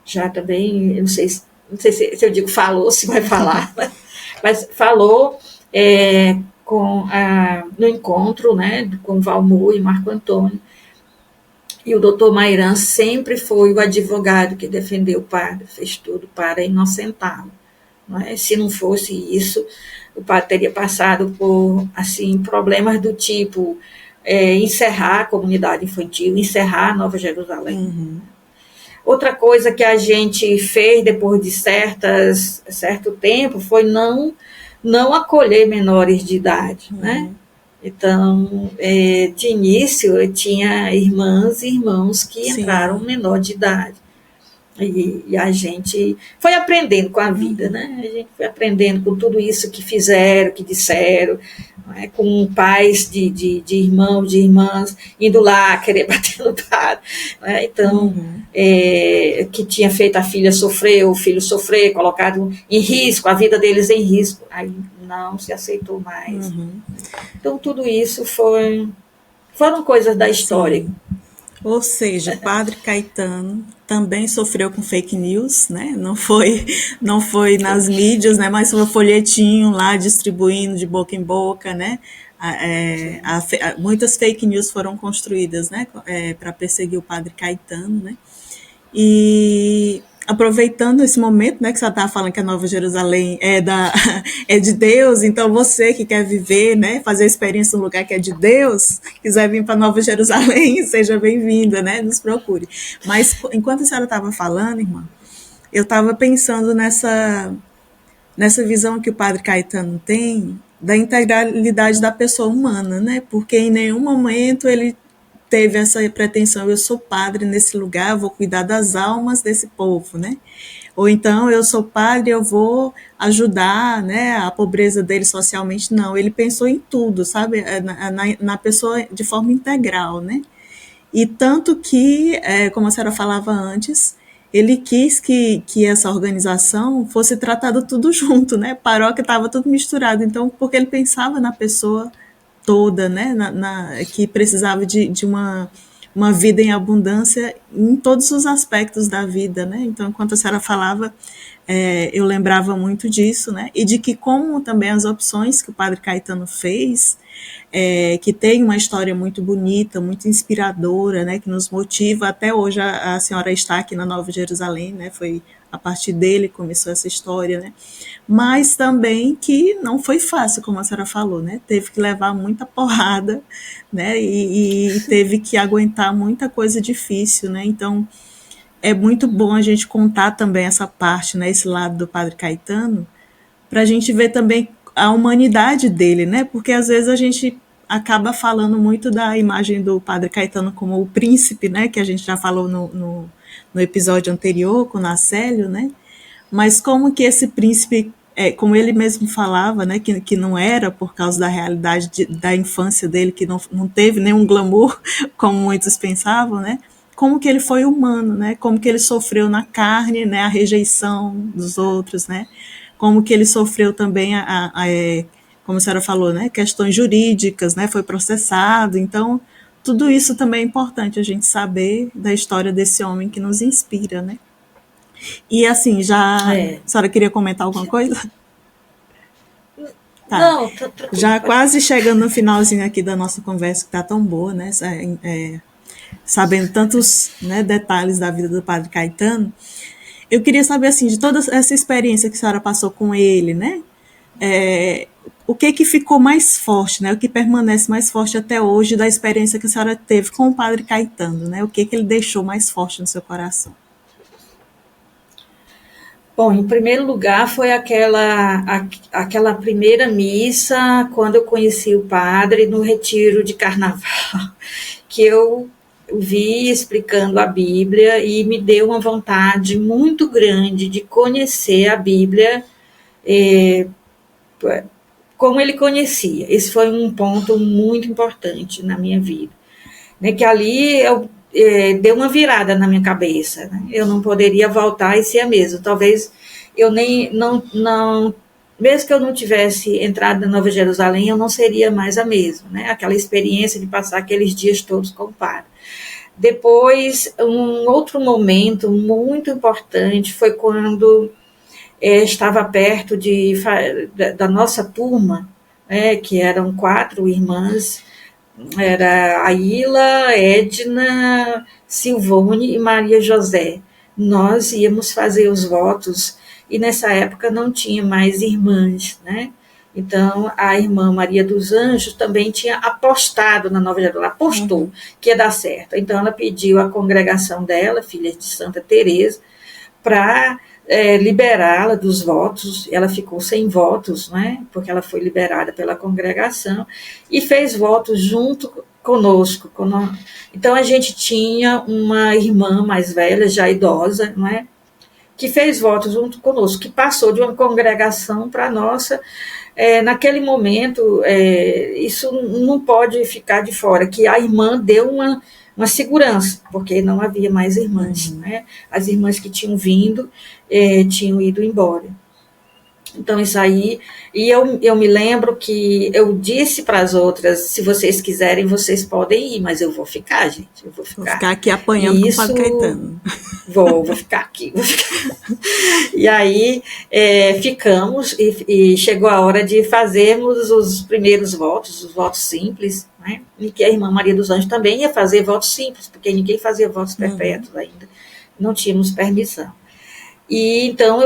já também, eu não sei se eu digo falou, se vai falar, mas falou no encontro, né, com Valmor e Marco Antônio. E o doutor Mairan sempre foi o advogado que defendeu o padre, fez tudo para inocentá-lo. Não é? Se não fosse isso, o padre teria passado por assim, problemas do tipo encerrar a comunidade infantil, encerrar a Nova Jerusalém. Outra coisa que a gente fez depois de certo tempo foi não acolher menores de idade, né? Então, de início, eu tinha irmãs e irmãos que entraram menor de idade. E a gente foi aprendendo com a vida, né? A gente foi aprendendo com tudo isso que fizeram, que disseram, né? Com pais de irmãos, de irmãs, indo lá querer bater no padre, né? Então, que tinha feito a filha sofrer, o filho sofrer, colocado em risco, a vida deles em risco. Aí não se aceitou mais. Então, tudo isso foram coisas da história. Sim. Ou seja, o padre Caetano também sofreu com fake news, né? Não foi nas mídias, né? Mas foi um folhetinho lá distribuindo de boca em boca, né? Muitas fake news foram construídas, né? Para perseguir o padre Caetano, né? E aproveitando esse momento, né, que você estava falando que a Nova Jerusalém é de Deus, então você que quer viver, né, fazer a experiência num lugar que é de Deus, quiser vir para Nova Jerusalém, seja bem-vinda, né, nos procure. Mas enquanto a senhora estava falando, irmã, eu estava pensando nessa visão que o padre Caetano tem da integralidade da pessoa humana, né, porque em nenhum momento ele teve essa pretensão, eu sou padre nesse lugar, eu vou cuidar das almas desse povo, né? Ou então, eu sou padre, eu vou ajudar, né, a pobreza dele socialmente. Não, ele pensou em tudo, sabe? Na pessoa de forma integral, né? E tanto que, como a senhora falava antes, ele quis que essa organização fosse tratada tudo junto, né? Paróquia estava tudo misturado, então, porque ele pensava na pessoa toda, né, que precisava de uma vida em abundância em todos os aspectos da vida, né? Então, enquanto a senhora falava, eu lembrava muito disso, né? E de que como também as opções que o padre Caetano fez, que tem uma história muito bonita, muito inspiradora, né? Que nos motiva até hoje a senhora está aqui na Nova Jerusalém, né? Foi a partir dele que começou essa história, né? Mas também que não foi fácil, como a senhora falou, né? Teve que levar muita porrada, né? E teve que aguentar muita coisa difícil, né? Então, é muito bom a gente contar também essa parte, né, esse lado do Padre Caetano, para a gente ver também a humanidade dele, né? Porque às vezes a gente acaba falando muito da imagem do Padre Caetano como o príncipe, né? Que a gente já falou no episódio anterior com o Nacélio, né? Mas como que esse príncipe, como ele mesmo falava, né? Que não era por causa da realidade da infância dele, que não teve nenhum glamour, como muitos pensavam, né? Como que ele foi humano, né? Como que ele sofreu na carne, né? A rejeição dos outros, né? Como que ele sofreu também como a senhora falou, né? Questões jurídicas, né? Foi processado. Então, tudo isso também é importante a gente saber da história desse homem que nos inspira, né? E assim, a senhora queria comentar alguma coisa? Tá. Não, tranquilo. Já quase chegando no finalzinho aqui da nossa conversa, que tá tão boa, né? Sabendo tantos, né, detalhes da vida do Padre Caetano, eu queria saber, assim, de toda essa experiência que a senhora passou com ele, né? O que ficou mais forte, né? O que permanece mais forte até hoje da experiência que a senhora teve com o Padre Caetano, né? O que ele deixou mais forte no seu coração? Bom, em primeiro lugar foi aquela primeira missa, quando eu conheci o padre no retiro de carnaval, que eu vi explicando a Bíblia e me deu uma vontade muito grande de conhecer a Bíblia como ele conhecia. Esse foi um ponto muito importante na minha vida, né, que ali eu deu uma virada na minha cabeça, né? Eu não poderia voltar e ser a mesma. Talvez eu não, mesmo que eu não tivesse entrado na Nova Jerusalém, eu não seria mais a mesma, né? Aquela experiência de passar aqueles dias todos com o padre. Depois, um outro momento muito importante foi quando estava perto da nossa turma, que eram 4 irmãs. Era a Ila, Edna, Silvone e Maria José. Nós íamos fazer os votos e nessa época não tinha mais irmãs, né? Então, a irmã Maria dos Anjos também tinha apostado na Nova Jerusalém, apostou que ia dar certo. Então, ela pediu à congregação dela, filha de Santa Teresa, para liberá-la dos votos. Ela ficou sem votos, né, porque ela foi liberada pela congregação, e fez votos junto conosco. Então, a gente tinha uma irmã mais velha, já idosa, não é, que fez votos junto conosco, que passou de uma congregação para a nossa. Naquele momento, isso não pode ficar de fora, que a irmã deu uma segurança, porque não havia mais irmãs, né? As irmãs que tinham vindo tinham ido embora. Então, isso aí. E eu me lembro que eu disse para as outras: se vocês quiserem, vocês podem ir, mas eu vou ficar, gente. Eu vou ficar. Vou ficar aqui apanhando com o Padre Caetano. Vou ficar aqui. E aí ficamos, e chegou a hora de fazermos os primeiros votos, os votos simples, né? E que a irmã Maria dos Anjos também ia fazer votos simples, porque ninguém fazia votos perpétuos ainda. Não tínhamos permissão. E então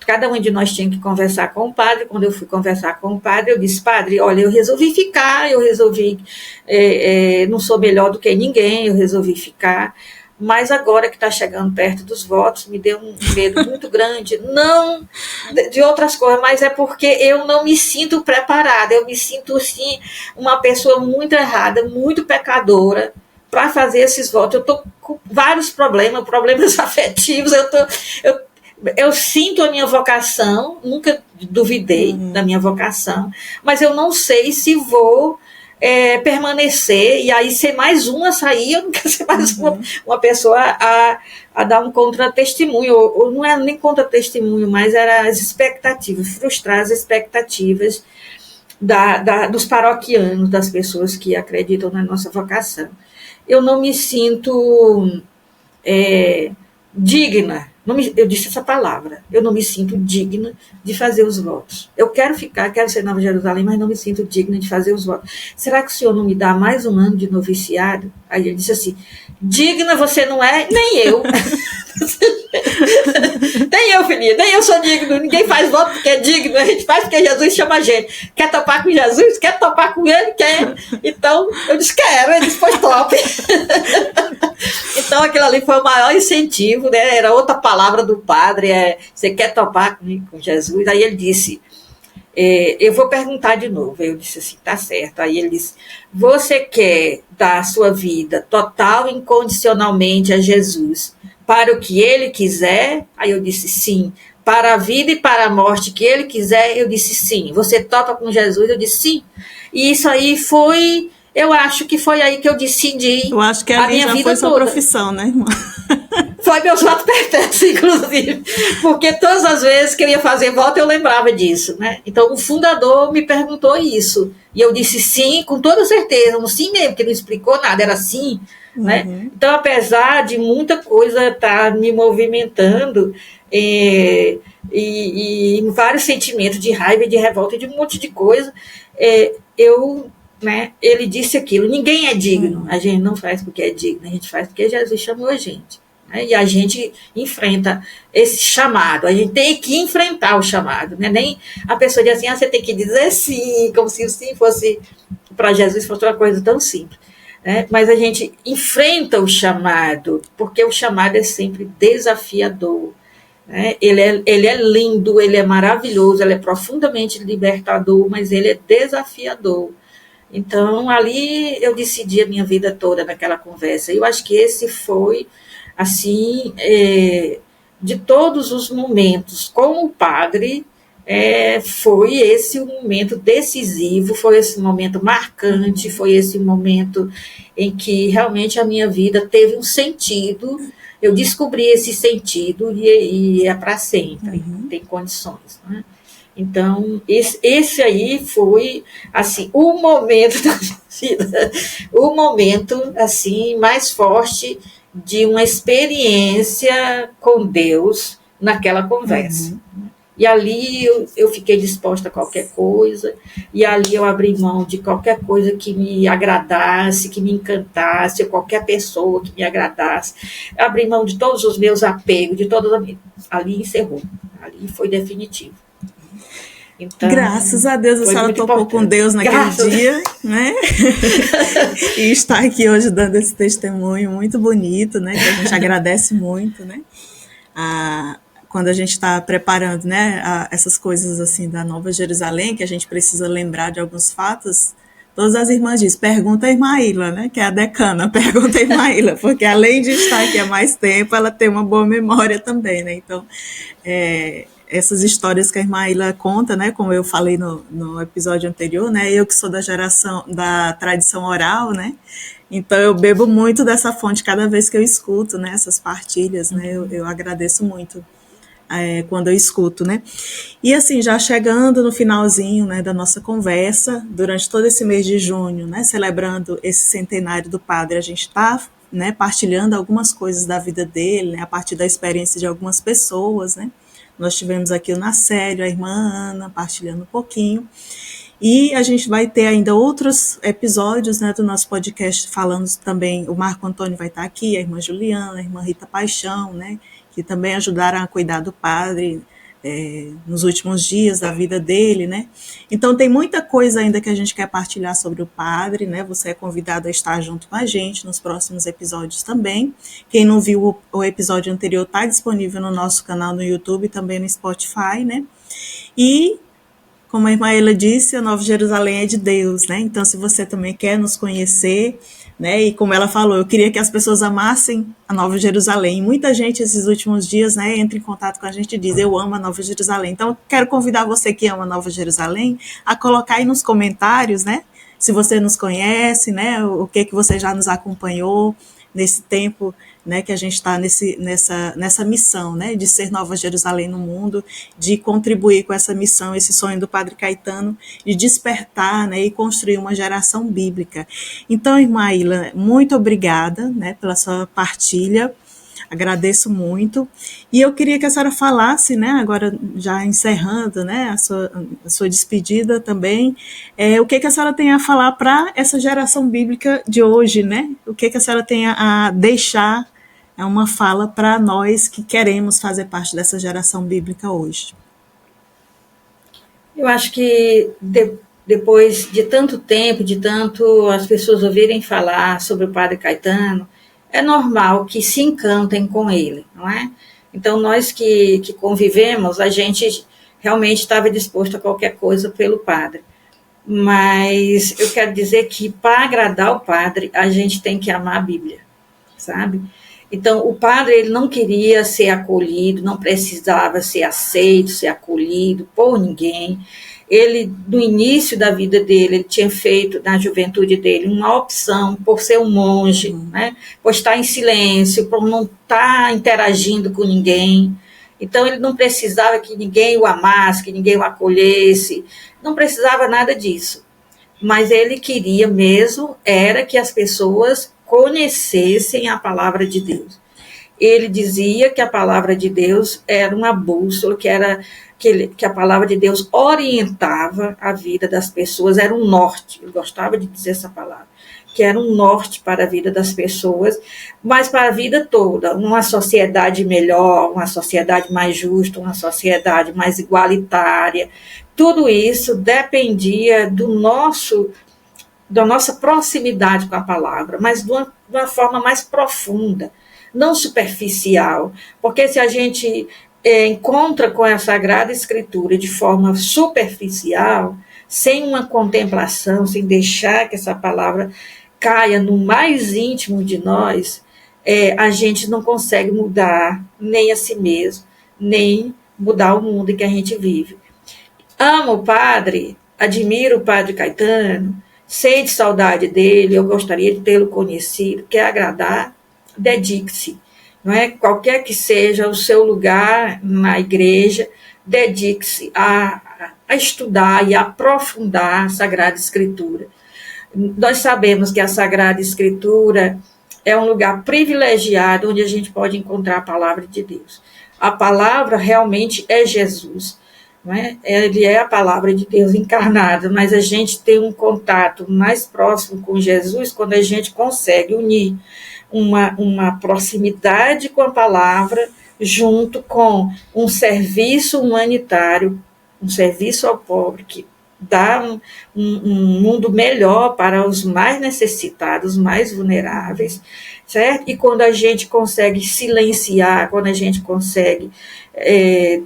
cada um de nós tinha que conversar com o padre. Quando eu fui conversar com o padre, eu disse: padre, olha, eu resolvi ficar, não sou melhor do que ninguém, eu resolvi ficar, mas agora que está chegando perto dos votos, me deu um medo muito grande, não de outras coisas, mas é porque eu não me sinto preparada, eu me sinto, assim, uma pessoa muito errada, muito pecadora, para fazer esses votos. Eu estou com vários problemas afetivos, eu sinto a minha vocação, nunca duvidei da minha vocação, mas eu não sei se vou permanecer, e aí ser mais uma a sair, eu não quero ser mais uma pessoa a dar um contra-testemunho, ou não é nem contra-testemunho, mas era as expectativas, frustrar as expectativas dos paroquianos, das pessoas que acreditam na nossa vocação. Eu não me sinto digna, eu disse essa palavra, eu não me sinto digna de fazer os votos. Eu quero ficar, quero ser Nova Jerusalém, mas não me sinto digna de fazer os votos. Será que o senhor não me dá mais um ano de noviciado? Aí ele disse assim: digna você não é, nem eu. Nem eu, filhinha, nem eu sou digno. Ninguém faz voto porque é digno. A gente faz porque Jesus chama a gente. Quer topar com Jesus? Quer topar com ele? Quer. Então, eu disse, quero. Ele disse, pois top. Então, aquilo ali foi o maior incentivo, né? Era outra palavra do padre, você quer topar com Jesus? Aí ele disse, eu vou perguntar de novo. Eu disse assim, tá certo. Aí ele disse, você quer dar a sua vida total e incondicionalmente a Jesus para o que ele quiser? Aí eu disse, sim. Para a vida e para a morte que ele quiser? Eu disse, sim. Você topa com Jesus? Eu disse, sim. E isso aí foi... Eu acho que foi aí que eu decidi. Eu acho que a minha vida foi sua toda. Profissão, né, irmã? Foi meu voto perpétuo, inclusive. Porque todas as vezes que eu ia fazer voto, eu lembrava disso, né? Então, o fundador me perguntou isso. E eu disse sim, com toda certeza. Um sim mesmo, porque não explicou nada, era sim. Né? Então, apesar de muita coisa estar me movimentando, e vários sentimentos de raiva, de revolta, de um monte de coisa, né, ele disse aquilo, ninguém é digno, a gente não faz porque é digno, a gente faz porque Jesus chamou a gente, né, e a gente enfrenta esse chamado, a gente tem que enfrentar o chamado, né, nem a pessoa diz assim, você tem que dizer sim, como se o sim fosse, para Jesus fosse uma coisa tão simples, né, mas a gente enfrenta o chamado, porque o chamado é sempre desafiador, né, ele é lindo, ele é maravilhoso, ele é profundamente libertador, mas ele é desafiador. Então, ali eu decidi a minha vida toda naquela conversa. Eu acho que esse foi, assim, de todos os momentos com o padre, foi esse o momento decisivo, foi esse momento marcante, foi esse momento em que realmente a minha vida teve um sentido. Eu descobri esse sentido e é para sempre, não tem condições, né? Então, esse aí foi, assim, o momento da vida, o momento, assim, mais forte de uma experiência com Deus naquela conversa. E ali eu fiquei disposta a qualquer coisa, e ali eu abri mão de qualquer coisa que me agradasse, que me encantasse, ou qualquer pessoa que me agradasse. Eu abri mão de todos os meus apegos, de todas as... Ali encerrou, ali foi definitivo. Então, graças a Deus a senhora topou com Deus naquele dia, né? E está aqui hoje dando esse testemunho muito bonito, né? Que a gente agradece muito, né? Quando a gente está preparando, né? Essas coisas assim da Nova Jerusalém, que a gente precisa lembrar de alguns fatos. Todas as irmãs dizem, pergunta a irmã Ilha, né? Que é a decana, pergunta a irmã Ilha, porque além de estar aqui há mais tempo, ela tem uma boa memória também, né? Então, essas histórias que a irmã Ilha conta, né, como eu falei no episódio anterior, né, eu que sou da geração da tradição oral, né, então eu bebo muito dessa fonte cada vez que eu escuto, né, essas partilhas, né, eu agradeço muito quando eu escuto, né, e assim, já chegando no finalzinho, né, da nossa conversa, durante todo esse mês de junho, né, celebrando esse centenário do padre, a gente está, né, partilhando algumas coisas da vida dele, né, a partir da experiência de algumas pessoas, né. Nós tivemos aqui o Nacélio, a irmã Ana, partilhando um pouquinho. E a gente vai ter ainda outros episódios, né, do nosso podcast, falando também, o Marco Antônio vai estar aqui, a irmã Juliana, a irmã Rita Paixão, né, que também ajudaram a cuidar do padre nos últimos dias da vida dele, né. Então tem muita coisa ainda que a gente quer partilhar sobre o padre, né, você é convidado a estar junto com a gente nos próximos episódios também. Quem não viu o episódio anterior está disponível no nosso canal no YouTube e também no Spotify, né, e como a irmã Ela disse, a Nova Jerusalém é de Deus, né, então se você também quer nos conhecer, né, e como ela falou, eu queria que as pessoas amassem a Nova Jerusalém. Muita gente esses últimos dias, né, entra em contato com a gente e diz, eu amo a Nova Jerusalém. Então, quero convidar você que ama a Nova Jerusalém a colocar aí nos comentários, né, se você nos conhece, né, o que você já nos acompanhou nesse tempo, né, que a gente está nessa missão, né, de ser Nova Jerusalém no mundo, de contribuir com essa missão, esse sonho do Padre Caetano, de despertar, né, e construir uma geração bíblica. Então, irmã Ilha, muito obrigada, né, pela sua partilha, agradeço muito, e eu queria que a senhora falasse, né, agora já encerrando, né, a sua despedida também, o que a senhora tem a falar para essa geração bíblica de hoje, né, o que a senhora tem a deixar é uma fala para nós que queremos fazer parte dessa geração bíblica hoje. Eu acho que depois de tanto tempo, de tanto as pessoas ouvirem falar sobre o Padre Caetano, é normal que se encantem com ele, não é? Então, nós que convivemos, a gente realmente estava disposto a qualquer coisa pelo padre. Mas eu quero dizer que, para agradar o padre, a gente tem que amar a Bíblia, sabe? Então, o padre ele não queria ser acolhido, não precisava ser aceito, ser acolhido por ninguém. Ele, no início da vida dele, ele tinha feito, na juventude dele, uma opção por ser um monge, né? Por estar em silêncio, por não estar interagindo com ninguém. Então, ele não precisava que ninguém o amasse, que ninguém o acolhesse, não precisava nada disso. Mas ele queria mesmo, era que as pessoas conhecessem a palavra de Deus. Ele dizia que a palavra de Deus era uma bússola, que a palavra de Deus orientava a vida das pessoas, era um norte, ele gostava de dizer essa palavra, que era um norte para a vida das pessoas, mas para a vida toda, uma sociedade melhor, uma sociedade mais justa, uma sociedade mais igualitária. Tudo isso dependia da nossa proximidade com a palavra, mas de uma forma mais profunda, não superficial, porque se a gente encontra com a Sagrada Escritura de forma superficial, sem uma contemplação, sem deixar que essa palavra caia no mais íntimo de nós, a gente não consegue mudar nem a si mesmo, nem mudar o mundo em que a gente vive. Amo o padre, admiro o Padre Caetano, sei de saudade dele, eu gostaria de tê-lo conhecido, quer agradar, dedique-se. Não é? Qualquer que seja o seu lugar na igreja, dedique-se a estudar e a aprofundar a Sagrada Escritura. Nós sabemos que a Sagrada Escritura é um lugar privilegiado onde a gente pode encontrar a palavra de Deus. A palavra realmente é Jesus. Não é? Ele é a palavra de Deus encarnada, mas a gente tem um contato mais próximo com Jesus quando a gente consegue unir uma proximidade com a palavra junto com um serviço humanitário, um serviço ao pobre que dá um mundo melhor para os mais necessitados, mais vulneráveis, certo? E quando a gente consegue silenciar, quando a gente consegue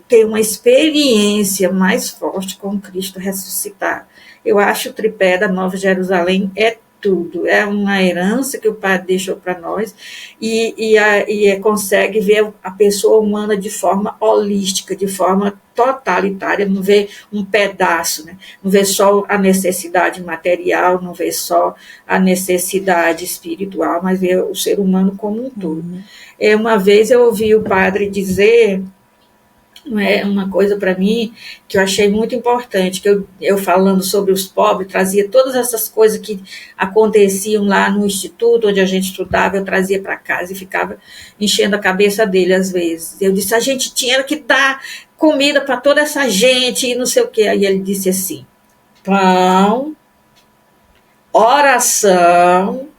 ter uma experiência mais forte com Cristo ressuscitado. Eu acho o tripé da Nova Jerusalém tudo, é uma herança que o Padre deixou para nós e consegue ver a pessoa humana de forma holística, de forma totalitária, não vê um pedaço, né? Não vê só a necessidade material, não vê só a necessidade espiritual, mas vê o ser humano como um todo. Uma vez eu ouvi o padre dizer uma coisa para mim que eu achei muito importante, que eu falando sobre os pobres, trazia todas essas coisas que aconteciam lá no instituto onde a gente estudava, eu trazia para casa e ficava enchendo a cabeça dele às vezes. Eu disse, a gente tinha que dar comida para toda essa gente e não sei o quê. Aí ele disse assim, pão, oração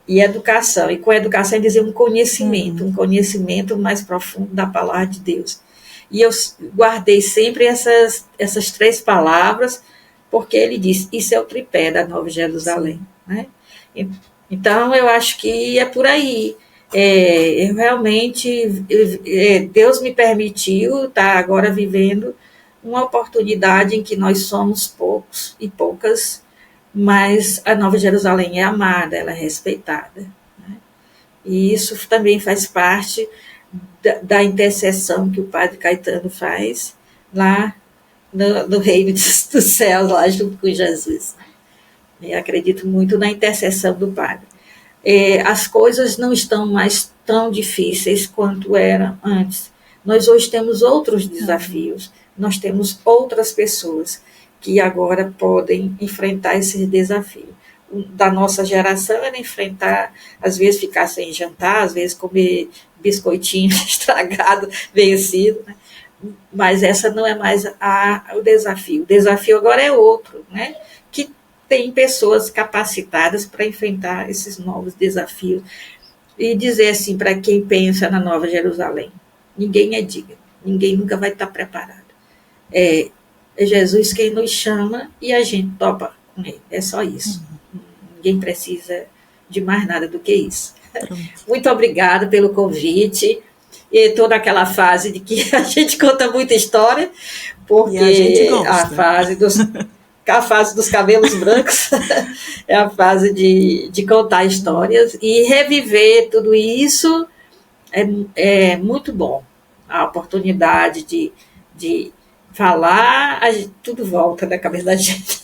e educação. E com educação ele dizia um conhecimento mais profundo da palavra de Deus. E eu guardei sempre essas três palavras, porque ele disse, isso é o tripé da Nova Jerusalém. Né? Então, eu acho que é por aí. Eu realmente, Deus me permitiu estar agora vivendo uma oportunidade em que nós somos poucos e poucas, mas a Nova Jerusalém é amada, ela é respeitada. Né? E isso também faz parte da intercessão que o Padre Caetano faz lá no reino dos céus, lá junto com Jesus. Eu acredito muito na intercessão do Padre. As coisas não estão mais tão difíceis quanto eram antes. Nós hoje temos outros desafios, nós temos outras pessoas que agora podem enfrentar esses desafios. Da nossa geração era enfrentar, às vezes ficar sem jantar, às vezes comer biscoitinho estragado, vencido, né? Mas essa não é mais o desafio. O desafio agora é outro, né? Que tem pessoas capacitadas para enfrentar esses novos desafios. e dizer assim para quem pensa na Nova Jerusalém: ninguém é digno, ninguém nunca vai estar preparado. É Jesus quem nos chama e a gente topa com ele. É só isso. Ninguém precisa de mais nada do que isso. Pronto. Muito obrigada pelo convite. E estou naquela fase de que a gente conta muita história, porque a fase dos cabelos brancos é a fase de contar histórias e reviver tudo isso é muito bom. A oportunidade de falar, tudo volta na cabeça da gente.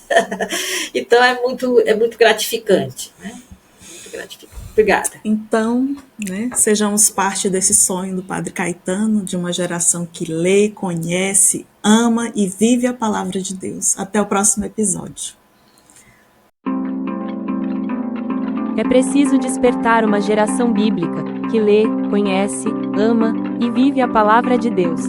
Então é muito gratificante, né? Muito gratificante. Obrigada. Então, né, sejamos parte desse sonho do Padre Caetano, de uma geração que lê, conhece, ama e vive a palavra de Deus. Até o próximo episódio. É preciso despertar uma geração bíblica que lê, conhece, ama e vive a palavra de Deus.